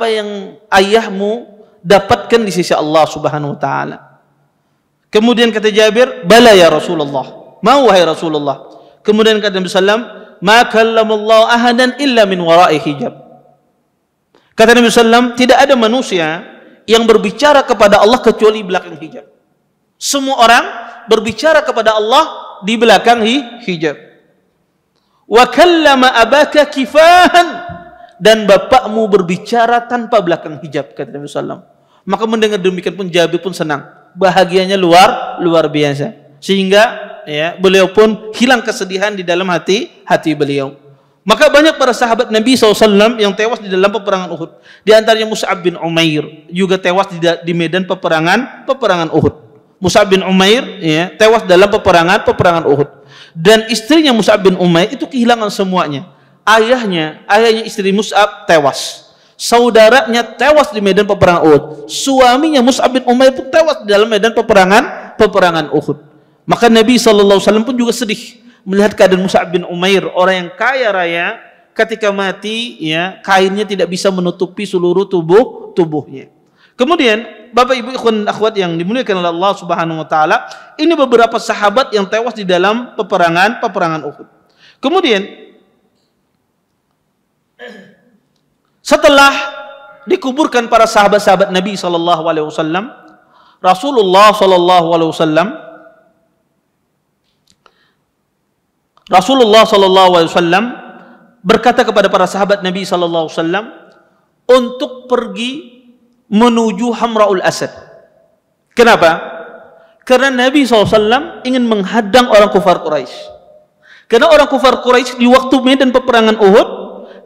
yang ayahmu dapatkan di sisi Allah Subhanahu wa taala. Kemudian kata Jabir, bala ya Rasulullah, mau wahai Rasulullah. Kemudian kata Nabi sallam, ma kallamallahu ahadan illa min wara'i hijab. Kata Nabi sallam, tidak ada manusia yang berbicara kepada Allah kecuali belakang hijab. Semua orang berbicara kepada Allah di belakang hijab. Wa kallama abaka kifahan, dan bapakmu berbicara tanpa belakang hijab, kata Nabi sallam. Maka mendengar demikian pun Jabir pun senang, bahagianya luar biasa, sehingga beliau pun hilang kesedihan di dalam hati beliau. Maka banyak para sahabat Nabi SAW yang tewas di dalam peperangan Uhud. Di antaranya Mus'ab bin Umair juga tewas di medan peperangan Uhud. Mus'ab bin Umair ya, tewas dalam peperangan Uhud. Dan istrinya Mus'ab bin Umair itu kehilangan semuanya. Ayahnya istri Mus'ab tewas. Saudaranya tewas di medan peperangan Uhud. Suaminya Mus'ab bin Umair pun tewas di dalam medan peperangan Uhud. Maka Nabi SAW pun juga sedih melihat keadaan Mus'ab bin Umair, orang yang kaya raya, ketika mati ya kainnya tidak bisa menutupi seluruh tubuhnya. Kemudian Bapak Ibu ikhwan akhwat yang dimuliakan oleh Allah Subhanahu wa taala, ini beberapa sahabat yang tewas di dalam peperangan Uhud. Kemudian setelah dikuburkan para sahabat-sahabat Nabi sallallahu alaihi wasallam, Rasulullah sallallahu alaihi wasallam berkata kepada para sahabat Nabi sallallahu alaihi wasallam untuk pergi menuju Hamra'ul Asad. Kenapa? Karena Nabi SAW ingin menghadang orang kufar Quraisy. Karena orang kufar Quraisy di waktu medan peperangan Uhud,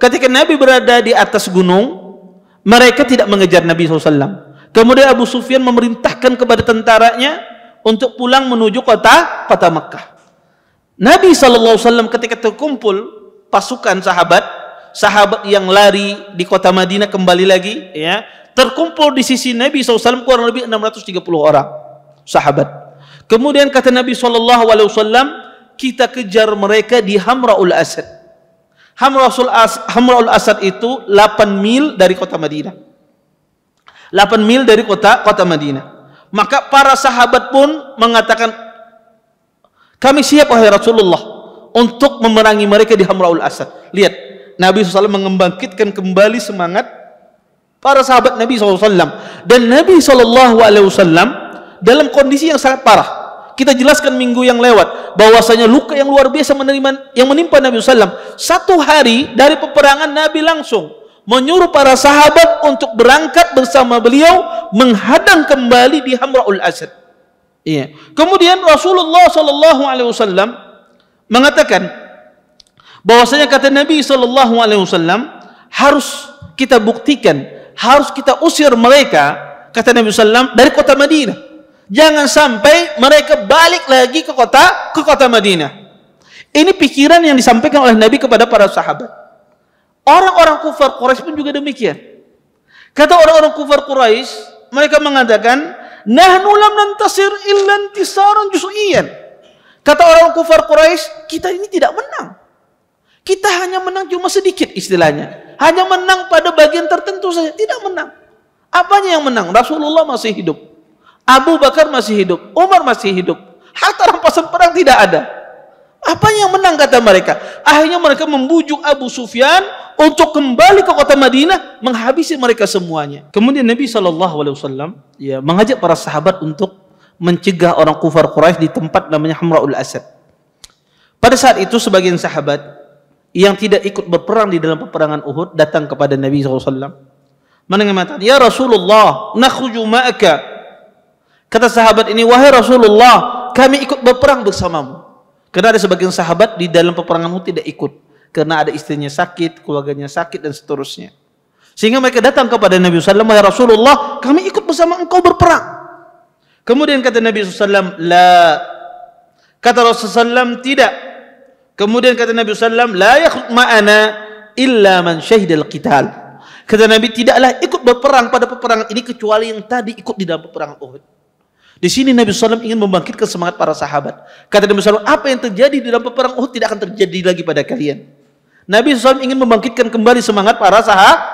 ketika Nabi berada di atas gunung, mereka tidak mengejar Nabi SAW. Kemudian Abu Sufyan memerintahkan kepada tentaranya untuk pulang menuju kota Mekah. Nabi SAW ketika terkumpul pasukan sahabat yang lari di kota Madinah kembali lagi, ya, terkumpul di sisi Nabi SAW kurang lebih 630 orang sahabat. Kemudian kata Nabi SAW, kita kejar mereka di Hamra'ul Asad. Hamra'ul Asad itu 8 mil dari kota Madinah. 8 mil dari kota Madinah. Maka para sahabat pun mengatakan, kami siap wahai Rasulullah untuk memerangi mereka di Hamra'ul Asad. Lihat, Nabi SAW membangkitkan kembali semangat para sahabat Nabi SAW. Dan Nabi SAW dalam kondisi yang sangat parah. Kita jelaskan minggu yang lewat bahwasanya luka yang luar biasa yang menimpa Nabi SAW. Satu hari dari peperangan, Nabi langsung menyuruh para sahabat untuk berangkat bersama beliau menghadang kembali di Hamra'ul Asad. Iya. Kemudian Rasulullah SAW mengatakan bahwasanya kata Nabi SAW harus kita buktikan, harus kita usir mereka, kata Nabi SAW, dari kota Madinah. Jangan sampai mereka balik lagi ke kota Madinah. Ini pikiran yang disampaikan oleh Nabi kepada para sahabat. Orang-orang kufar Quraisy pun juga demikian. Kata orang-orang kufar Quraisy, mereka mengatakan, nahnu lam nantasir illa intisaran juz'iyan. Kata orang kufar Quraisy, kita ini tidak menang. Kita hanya menang cuma sedikit istilahnya. Hanya menang pada bagian tertentu saja, tidak menang. Apanya yang menang? Rasulullah masih hidup, Abu Bakar masih hidup, Umar masih hidup, harta rampasan perang tidak ada. Apanya yang menang kata mereka? Akhirnya mereka membujuk Abu Sufyan untuk kembali ke kota Madinah, menghabisi mereka semuanya. Kemudian Nabi SAW ya mengajak para sahabat untuk mencegah orang kufar Quraisy di tempat namanya Hamra'ul Asad. Pada saat itu sebagian sahabat yang tidak ikut berperang di dalam peperangan Uhud datang kepada Nabi SAW. Mengatakan, ya Rasulullah, nakhruju ma'aka. Kata sahabat ini, wahai Rasulullah, kami ikut berperang bersamamu. Karena ada sebagian sahabat di dalam peperangan Uhud tidak ikut, karena ada istrinya sakit, keluarganya sakit dan seterusnya. Sehingga mereka datang kepada Nabi SAW, wahai Rasulullah, kami ikut bersama engkau berperang. Kemudian kata Nabi SAW, la. Kata Rasulullah SAW, tidak. Kemudian kata Nabi SAW, la yakhruj ma'ana illa man syahidal qital. Kata Nabi, tidaklah ikut berperang pada peperangan ini kecuali yang tadi ikut di dalam peperangan Uhud. Di sini Nabi SAW ingin membangkitkan semangat para sahabat. Kata Nabi SAW, apa yang terjadi di dalam peperangan Uhud tidak akan terjadi lagi pada kalian. Nabi SAW ingin membangkitkan kembali semangat para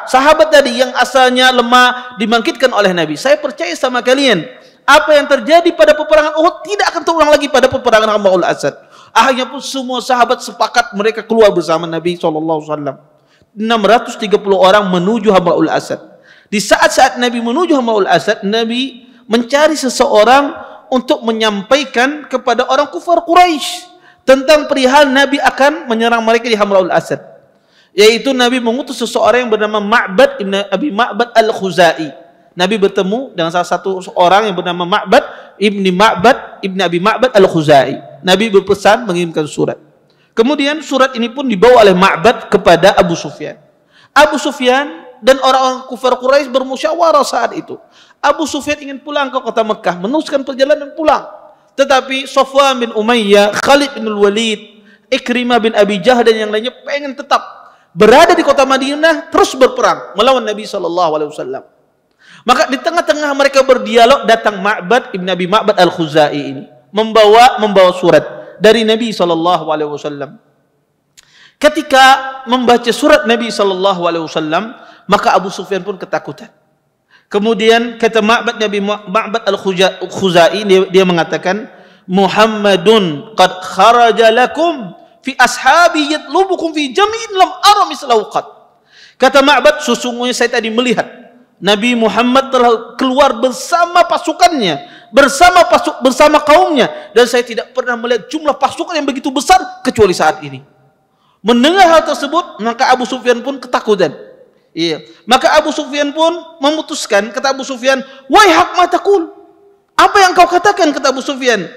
sahabat tadi yang asalnya lemah, dibangkitkan oleh Nabi. Saya percaya sama kalian, apa yang terjadi pada peperangan Uhud tidak akan terulang lagi pada peperangan Hamra'ul Asad. Akhirnya pun semua sahabat sepakat mereka keluar bersama Nabi SAW. 630 orang menuju Hamra'ul Asad. Di saat-saat Nabi menuju Hamra'ul Asad, Nabi mencari seseorang untuk menyampaikan kepada orang kufar Quraisy tentang perihal Nabi akan menyerang mereka di Hamra'ul Asad. Yaitu Nabi mengutus seseorang yang bernama Ma'bad ibn Abi Ma'bad al-Khuzai. Nabi bertemu dengan salah satu orang yang bernama Ma'bad ibn Abi Ma'bad al-Khuzai. Nabi berpesan mengirimkan surat. Kemudian surat ini pun dibawa oleh Ma'bad kepada Abu Sufyan. Abu Sufyan dan orang-orang kufar Quraisy bermusyawarah saat itu. Abu Sufyan ingin pulang ke kota Mekah, meneruskan perjalanan pulang. Tetapi Safwan bin Umayyah, Khalid bin Walid, Ikrimah bin Abi Jahal dan yang lainnya pengen tetap berada di kota Madinah, terus berperang melawan Nabi SAW. Maka di tengah-tengah mereka berdialog, datang Ma'bad ibn Abi Ma'bad al-Khuzai ini membawa surat dari Nabi SAW. Ketika membaca surat Nabi SAW, maka Abu Sufyan pun ketakutan. Kemudian kata Ma'bad al-Khuzai, dia mengatakan, Muhammadun qad kharaja lakum fi ashabi yatlubukum fi jam'in lam ara mislahu qad. Kata Ma'bad, sesungguhnya saya tadi melihat Nabi Muhammad telah keluar bersama pasukannya, bersama kaumnya, dan saya tidak pernah melihat jumlah pasukan yang begitu besar kecuali saat ini. Mendengar hal tersebut, maka Abu Sufyan pun ketakutan. Iya. Maka Abu Sufyan pun memutuskan, kata Abu Sufyan, "Wahai hak matakul, apa yang kau katakan?" kata Abu Sufyan.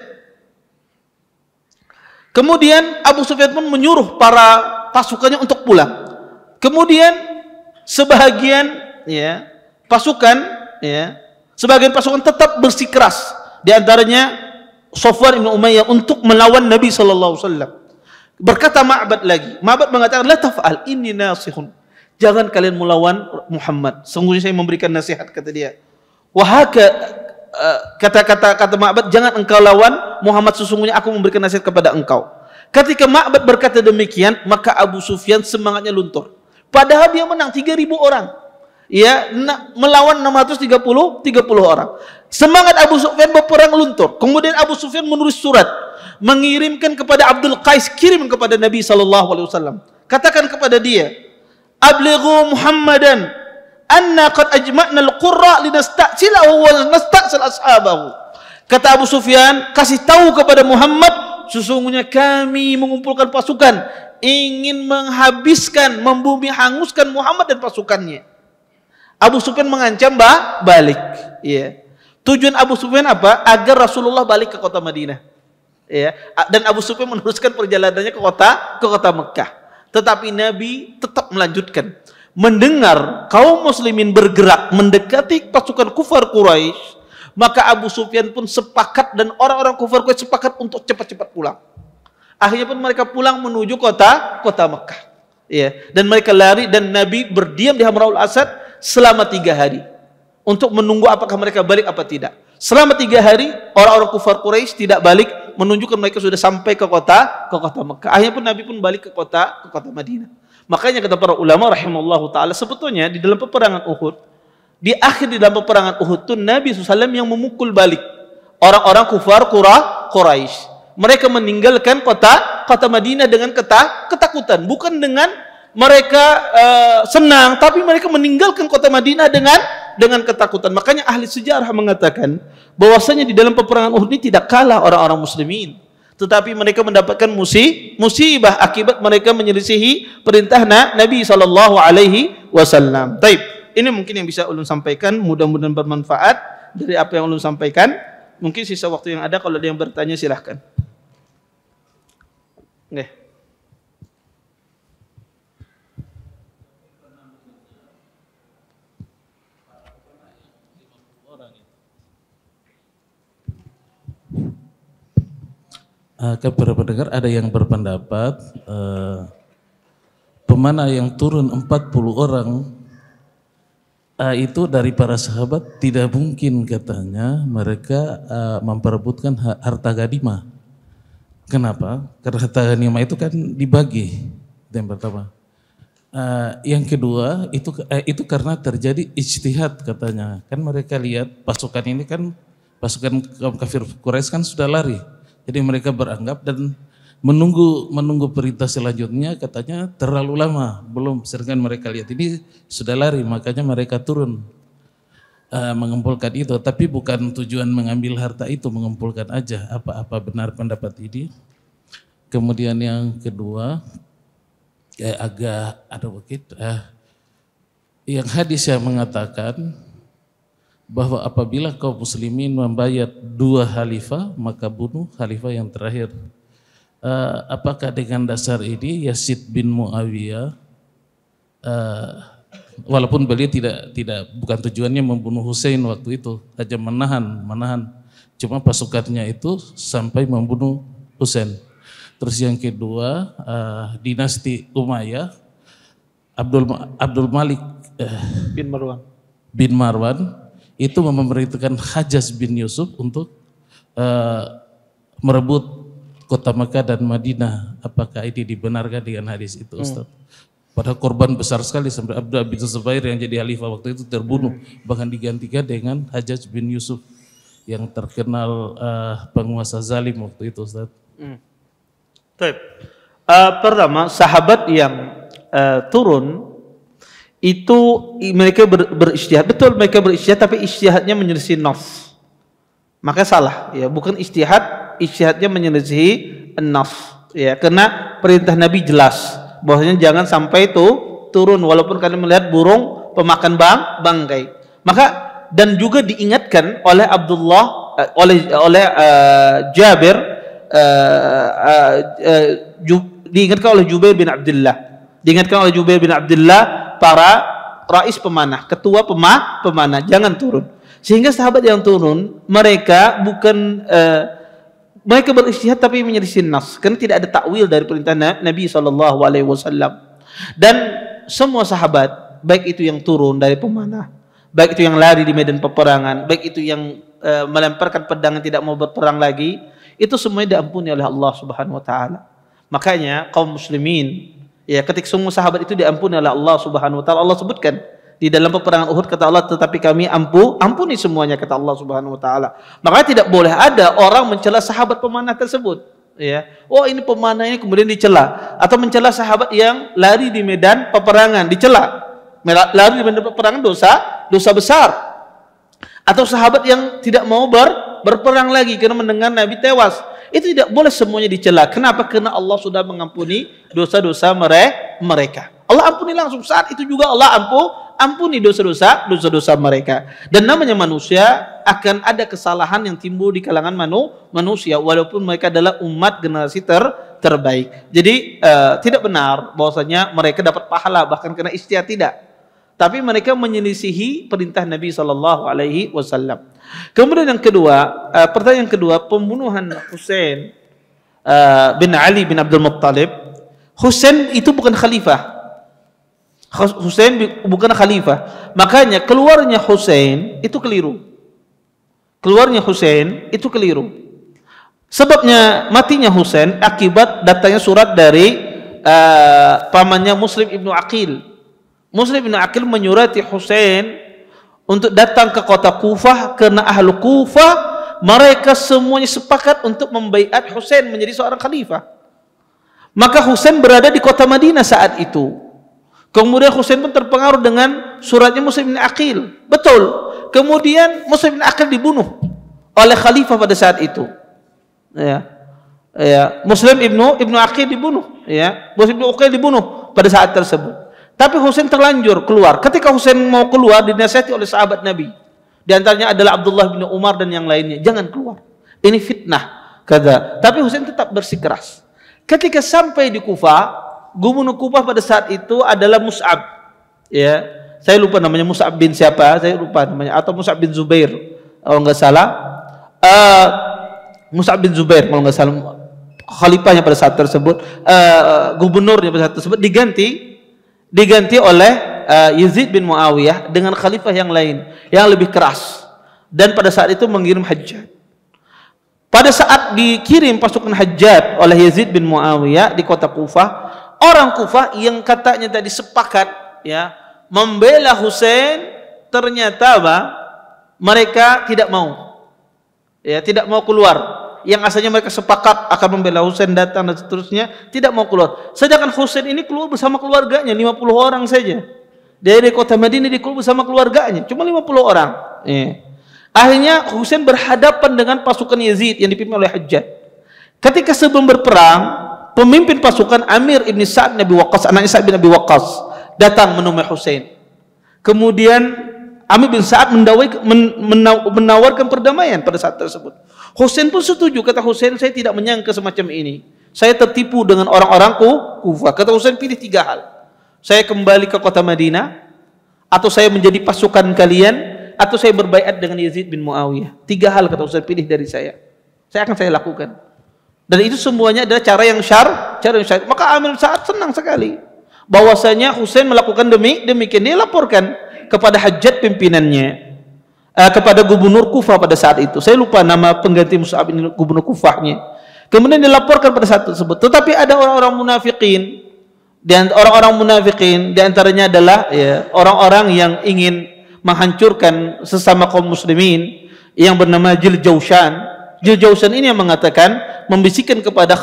Kemudian Abu Sufyan pun menyuruh para pasukannya untuk pulang. Kemudian sebagian pasukan tetap bersikeras, di antaranya Safwan bin Umayyah untuk melawan Nabi sallallahu alaihi wasallam. Berkata Ma'bad lagi, Ma'bad mengatakan, "La taf'al, inni nasihun." Jangan kalian melawan Muhammad, sungguhnya saya memberikan nasihat, kata dia. Wahaka, kata Ma'bad, jangan engkau lawan Muhammad, sesungguhnya aku memberikan nasihat kepada engkau. Ketika Ma'bad berkata demikian, maka Abu Sufyan semangatnya luntur. Padahal dia menang 3.000 orang. Ya, melawan 630 orang. Semangat Abu Sufyan berperang luntur. Kemudian Abu Sufyan menulis surat, mengirimkan kepada Abdul Qais, kirim kepada Nabi SAW. Katakan kepada dia, "Ablighu Muhammadan anna qad ajma'na al-qurra linasta'silahu wa nasta'sil ashabahu." Kata Abu Sufyan, kasih tahu kepada Muhammad, sesungguhnya kami mengumpulkan pasukan, ingin menghabiskan, membumi hanguskan Muhammad dan pasukannya. Abu Sufyan mengancam balik. Ya. Tujuan Abu Sufyan apa? Agar Rasulullah balik ke kota Madinah. Ya. Dan Abu Sufyan meneruskan perjalanannya ke kota Mekah. Tetapi Nabi tetap melanjutkan. Mendengar kaum muslimin bergerak mendekati pasukan kufar Quraisy, maka Abu Sufyan pun sepakat dan orang-orang kufar Quraisy sepakat untuk cepat-cepat pulang. Akhirnya pun mereka pulang menuju kota Mekah. Ya. Dan mereka lari, dan Nabi berdiam di Hamraul Asad selama 3 hari untuk menunggu apakah mereka balik apa tidak. Selama 3 hari orang-orang kufar Quraisy tidak balik, menunjukkan mereka sudah sampai ke kota Mekah. Akhirnya pun Nabi pun balik ke kota Madinah. Makanya kata para ulama rahimallahu taala, sebetulnya di dalam peperangan Uhud, di dalam peperangan Uhud itu Nabi SAW yang memukul balik orang-orang kufar Quraisy. Mereka meninggalkan kota Madinah dengan ketakutan, bukan dengan mereka senang, tapi mereka meninggalkan kota Madinah dengan ketakutan. Makanya ahli sejarah mengatakan bahwasanya di dalam peperangan Uhud ini tidak kalah orang-orang muslimin, tetapi mereka mendapatkan musibah akibat mereka menyelisihi perintah Nabi SAW. Baik, ini mungkin yang bisa ulun sampaikan, mudah-mudahan bermanfaat dari apa yang ulun sampaikan. Mungkin sisa waktu yang ada, kalau ada yang bertanya silahkan. Nggih. Kepada pendengar, ada yang berpendapat pemanah yang turun 40 orang itu dari para sahabat, tidak mungkin katanya mereka memperebutkan harta ganimah. Kenapa? Karena harta ganimah itu kan dibagi. Yang pertama. Yang kedua itu karena terjadi ijtihad katanya. Kan mereka lihat pasukan ini kan, pasukan kafir Quraisy kan sudah lari. Jadi mereka beranggap dan menunggu perintah selanjutnya, katanya terlalu lama, belum. Sedangkan mereka lihat ini sudah lari, makanya mereka turun mengumpulkan itu. Tapi bukan tujuan mengambil harta itu, mengumpulkan aja. Apa benar pendapat ini? Kemudian yang kedua, agak ada begitu. Yang hadis yang mengatakan bahwa apabila kaum muslimin membayat 2 khalifah, maka bunuh khalifah yang terakhir. Apakah dengan dasar ini Yazid bin Muawiyah walaupun beliau tidak bukan tujuannya membunuh Hussein waktu itu, hanya menahan. Cuma pasukannya itu sampai membunuh Hussein. Terus yang kedua, dinasti Umayyah, Abdul Malik bin Marwan itu memerintahkan Hajjaj bin Yusuf untuk merebut kota Makkah dan Madinah. Apakah ini dibenarkan dengan hadis itu, Ustaz? Padahal korban besar sekali sampai Abdullah bin Zubair yang jadi khalifah waktu itu terbunuh, bahkan digantikan dengan Hajjaj bin Yusuf yang terkenal penguasa zalim waktu itu, Ustaz. Pertama, sahabat yang turun itu mereka beristihad. Betul, mereka beristihad, tapi istihadnya menyelisih nas. Maka salah, ya, bukan istihadnya menyelisih nas, ya, karena perintah Nabi jelas bahwasanya jangan sampai itu turun walaupun kalian melihat burung pemakan bangkai. Maka dan juga diingatkan oleh Jabir, diingatkan oleh Jubair bin Abdullah, para rais pemanah, ketua pemanah, jangan turun. Sehingga sahabat yang turun mereka bukan mereka beristihad tapi menyelisih nas, karena tidak ada takwil dari perintah Nabi SAW. Dan semua sahabat, baik itu yang turun dari pemanah, baik itu yang lari di medan peperangan, baik itu yang melemparkan pedang yang tidak mau berperang lagi, itu semuanya diampuni oleh Allah Subhanahu Wa Taala. Makanya kaum muslimin, ya, ketika semua sahabat itu diampuni oleh Allah Subhanahu Wa Taala, Allah sebutkan di dalam peperangan Uhud, kata Allah, tetapi kami ampuni semuanya, kata Allah Subhanahu Wa Taala. Makanya tidak boleh ada orang mencela sahabat pemanah tersebut, ya. Oh, ini pemanah ini, kemudian dicela, atau mencela sahabat yang lari di medan peperangan, dicela. Lari di medan peperangan dosa besar. Atau sahabat yang tidak mau berperang lagi karena mendengar Nabi tewas. Itu tidak boleh semuanya dicela. Kenapa? Karena Allah sudah mengampuni dosa-dosa mereka. Allah ampuni langsung, saat itu juga Allah ampuni dosa-dosa mereka. Dan namanya manusia, akan ada kesalahan yang timbul di kalangan manusia walaupun mereka adalah umat generasi terbaik. Jadi tidak benar bahwasanya mereka dapat pahala bahkan kena istihad, tidak. Tapi mereka menyelisihi perintah Nabi SAW. Kemudian yang kedua, pertanyaan kedua, pembunuhan Husain bin Ali bin Abdul Muttalib. Husain itu bukan khalifah. Husain bukan khalifah. Makanya keluarnya Husain itu keliru. Sebabnya matinya Husain akibat datangnya surat dari pamannya Muslim ibnu Aqil. Muslim ibnu Aqil menyurati Husain untuk datang ke kota Kufah, karena ahlu Kufah mereka semuanya sepakat untuk membaiat Husain menjadi seorang khalifah. Maka Husain berada di kota Madinah saat itu. Kemudian Husain pun terpengaruh dengan suratnya Muslim bin Aqil. Betul. Kemudian Muslim bin Aqil dibunuh oleh khalifah pada saat itu. Ya. Muslim ibnu Aqil dibunuh. Ya. Muslim ibnu Aqil dibunuh pada saat tersebut. Tapi Husain terlanjur keluar. Ketika Husain mau keluar, dinasihati oleh sahabat Nabi. Di antaranya adalah Abdullah bin Umar dan yang lainnya. Jangan keluar. Ini fitnah. Kata. Tapi Husain tetap bersikeras. Ketika sampai di Kufah, gubernur Kufah pada saat itu adalah Mus'ab. Ya, saya lupa namanya, Mus'ab bin siapa? Saya lupa namanya. Atau Mus'ab bin Zubair, kalau nggak salah. Mus'ab bin Zubair, kalau nggak salah. Khalifahnya pada saat tersebut, gubernurnya pada saat tersebut diganti oleh Yazid bin Muawiyah dengan khalifah yang lain yang lebih keras, dan pada saat itu mengirim Hajjaj. Pada saat dikirim pasukan Hajjaj oleh Yazid bin Muawiyah di kota Kufah, orang Kufah yang katanya tadi sepakat, ya, membela Husain, ternyata mereka tidak mau, ya, tidak mau keluar. Yang asalnya mereka sepakat akan membela Husain, datang dan seterusnya, tidak mau keluar. Sedangkan Husain ini keluar bersama keluarganya, 50 orang saja. Dari kota Madinah dia keluar bersama keluarganya, cuma 50 orang. Akhirnya Husain berhadapan dengan pasukan Yazid yang dipimpin oleh Hajjaj. Ketika sebelum berperang, pemimpin pasukan Amir ibn Sa'ad bin Abi Waqqas, anaknya Sa'ad bin Abi Waqqas, datang menemui Husain. Kemudian Amir bin Sa'ad menawarkan perdamaian pada saat tersebut. Husain pun setuju. Kata Husain, saya tidak menyangka semacam ini. Saya tertipu dengan orang-orang Kufah. Kata Husain, pilih 3 hal. Saya kembali ke kota Madinah, atau saya menjadi pasukan kalian, atau saya berbaiat dengan Yazid bin Muawiyah. 3 hal kata Husain, pilih dari saya akan saya lakukan. Dan itu semuanya adalah cara yang syar. Maka Amir bin Sa'ad senang sekali bahwasanya Husain melakukan demikian. Dia laporkan kepada Hajjaj pimpinannya, kepada gubernur Kufah pada saat itu. Saya lupa nama pengganti Mus'ab ini, gubernur Kufahnya. Kemudian dilaporkan pada saat tersebut. Tetapi ada orang-orang munafikin, dan orang-orang munafikin di antaranya adalah orang-orang yang ingin menghancurkan sesama kaum muslimin yang bernama Jiljawshan. Jiljawshan ini yang mengatakan, membisikkan kepada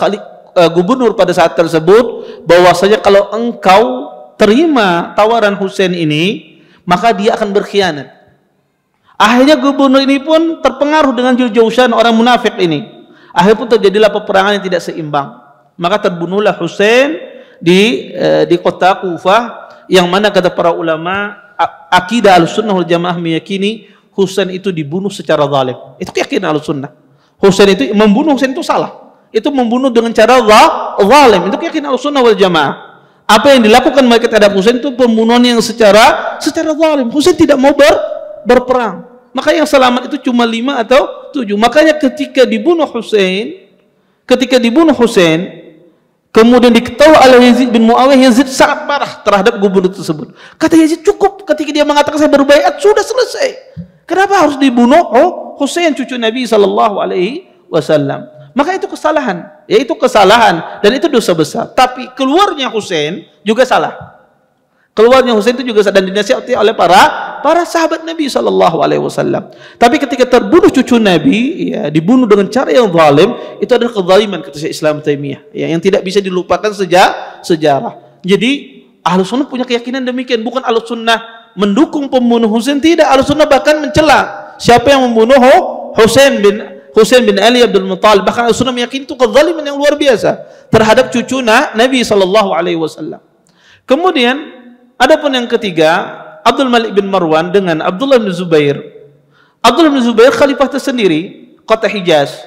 gubernur pada saat tersebut bahwasanya kalau engkau terima tawaran Husain ini, maka dia akan berkhianat. Akhirnya gubernur ini pun terpengaruh dengan Jiljawshan, orang munafik ini. Akhirnya pun terjadilah peperangan yang tidak seimbang. Maka terbunuhlah Husain di kota Kufah, yang mana kata para ulama akidah Ahlussunnah wal Jamaah meyakini Husain itu dibunuh secara zalim. Itu keyakinan Ahlussunnah. Husain itu membunuh, Husain itu salah. Itu membunuh dengan cara zalim. Itu keyakinan Ahlussunnah wal Jamaah. Apa yang dilakukan mereka terhadap Husain itu pembunuhan yang secara zalim. Husain tidak mau berperang. Maka yang selamat itu cuma 5 atau 7. Makanya ketika dibunuh Husain, kemudian diketahui oleh Yazid bin Muawiyah, Yazid sangat marah terhadap gubernur tersebut. Kata Yazid, cukup ketika dia mengatakan saya berbaiat, sudah selesai. Kenapa harus dibunuh Husain cucu Nabi SAW? Maka itu kesalahan, dan itu dosa besar. Tapi keluarnya Husain juga salah. Keluarnya Husain itu juga salah, dan dinasihati oleh para sahabat Nabi SAW. Tapi ketika terbunuh cucu Nabi, dibunuh dengan cara yang zalim, itu adalah kezaliman kata Syekh Islam Taimiyah, yang tidak bisa dilupakan sejarah. Jadi Ahlussunnah punya keyakinan demikian. Bukan Ahlussunnah mendukung pembunuh Husain, tidak. Ahlussunnah bahkan mencela siapa yang membunuh Husain bin Ali Abdul Muttalib. Bahkan Ahlussunnah meyakini itu kezaliman yang luar biasa terhadap cucu Nabi SAW. Kemudian adapun yang ketiga, Abdul Malik bin Marwan dengan Abdullah bin Zubair. Abdullah bin Zubair khalifah tersendiri kota Hijaz.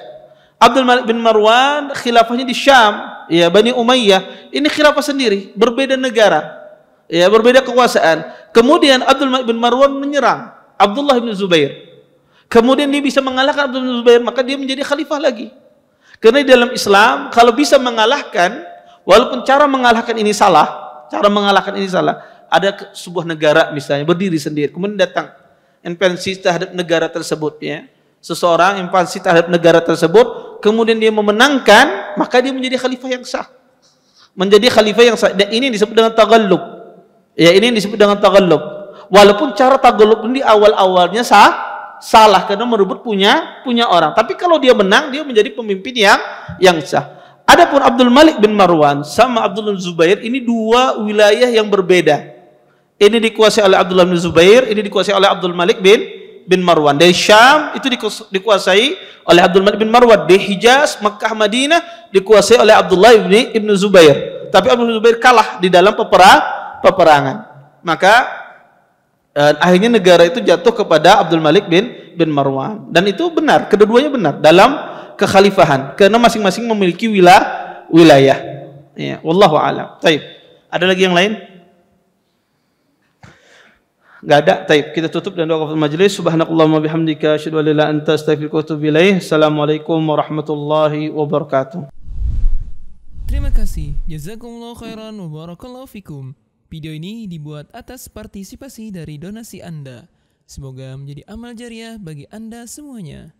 Abdul Malik bin Marwan khilafahnya di Syam, Bani Umayyah. Ini khilafah sendiri, berbeda negara, berbeda kekuasaan. Kemudian Abdul Malik bin Marwan menyerang Abdullah bin Zubair. Kemudian dia bisa mengalahkan Abdullah bin Zubair, maka dia menjadi khalifah lagi. Karena di dalam Islam kalau bisa mengalahkan, walaupun cara mengalahkan ini salah, ada sebuah negara misalnya berdiri sendiri, kemudian datang invasi terhadap negara tersebut, seseorang invasi terhadap negara tersebut, kemudian dia memenangkan, maka dia menjadi khalifah yang sah. Dan ini disebut dengan taghallub. Ini disebut dengan taghallub. Walaupun cara taghallub ini awal-awalnya salah karena merebut punya orang. Tapi kalau dia menang, dia menjadi pemimpin yang sah. Adapun Abdul Malik bin Marwan sama Abdullah bin Zubair, ini 2 wilayah yang berbeda. Ini dikuasai oleh Abdullah bin Zubair, ini dikuasai oleh Abdul Malik bin Marwan. Dari Syam itu dikuasai oleh Abdul Malik bin Marwan. Di Hijaz, Makkah, Madinah dikuasai oleh Abdullah bin Zubair. Tapi Abdullah bin Zubair kalah di dalam peperangan. Maka akhirnya negara itu jatuh kepada Abdul Malik bin Marwan. Dan itu benar, kedua-duanya benar dalam kekhalifahan, karena masing-masing memiliki wilayah. Wallahu a'lam. Taib. Ada lagi yang lain? Enggak ada. Taib. Kita tutup dan doa kafaratul majelis. Subhanakallahumma bihamdika asyhadu an la ilaha illa anta astaghfiruka wa atubu ilaik. Assalamualaikum warahmatullahi wabarakatuh. Terima kasih. Jazakumullahu khairan wa barakallahu fikum. Video ini dibuat atas partisipasi dari donasi Anda. Semoga menjadi amal jariah bagi Anda semuanya.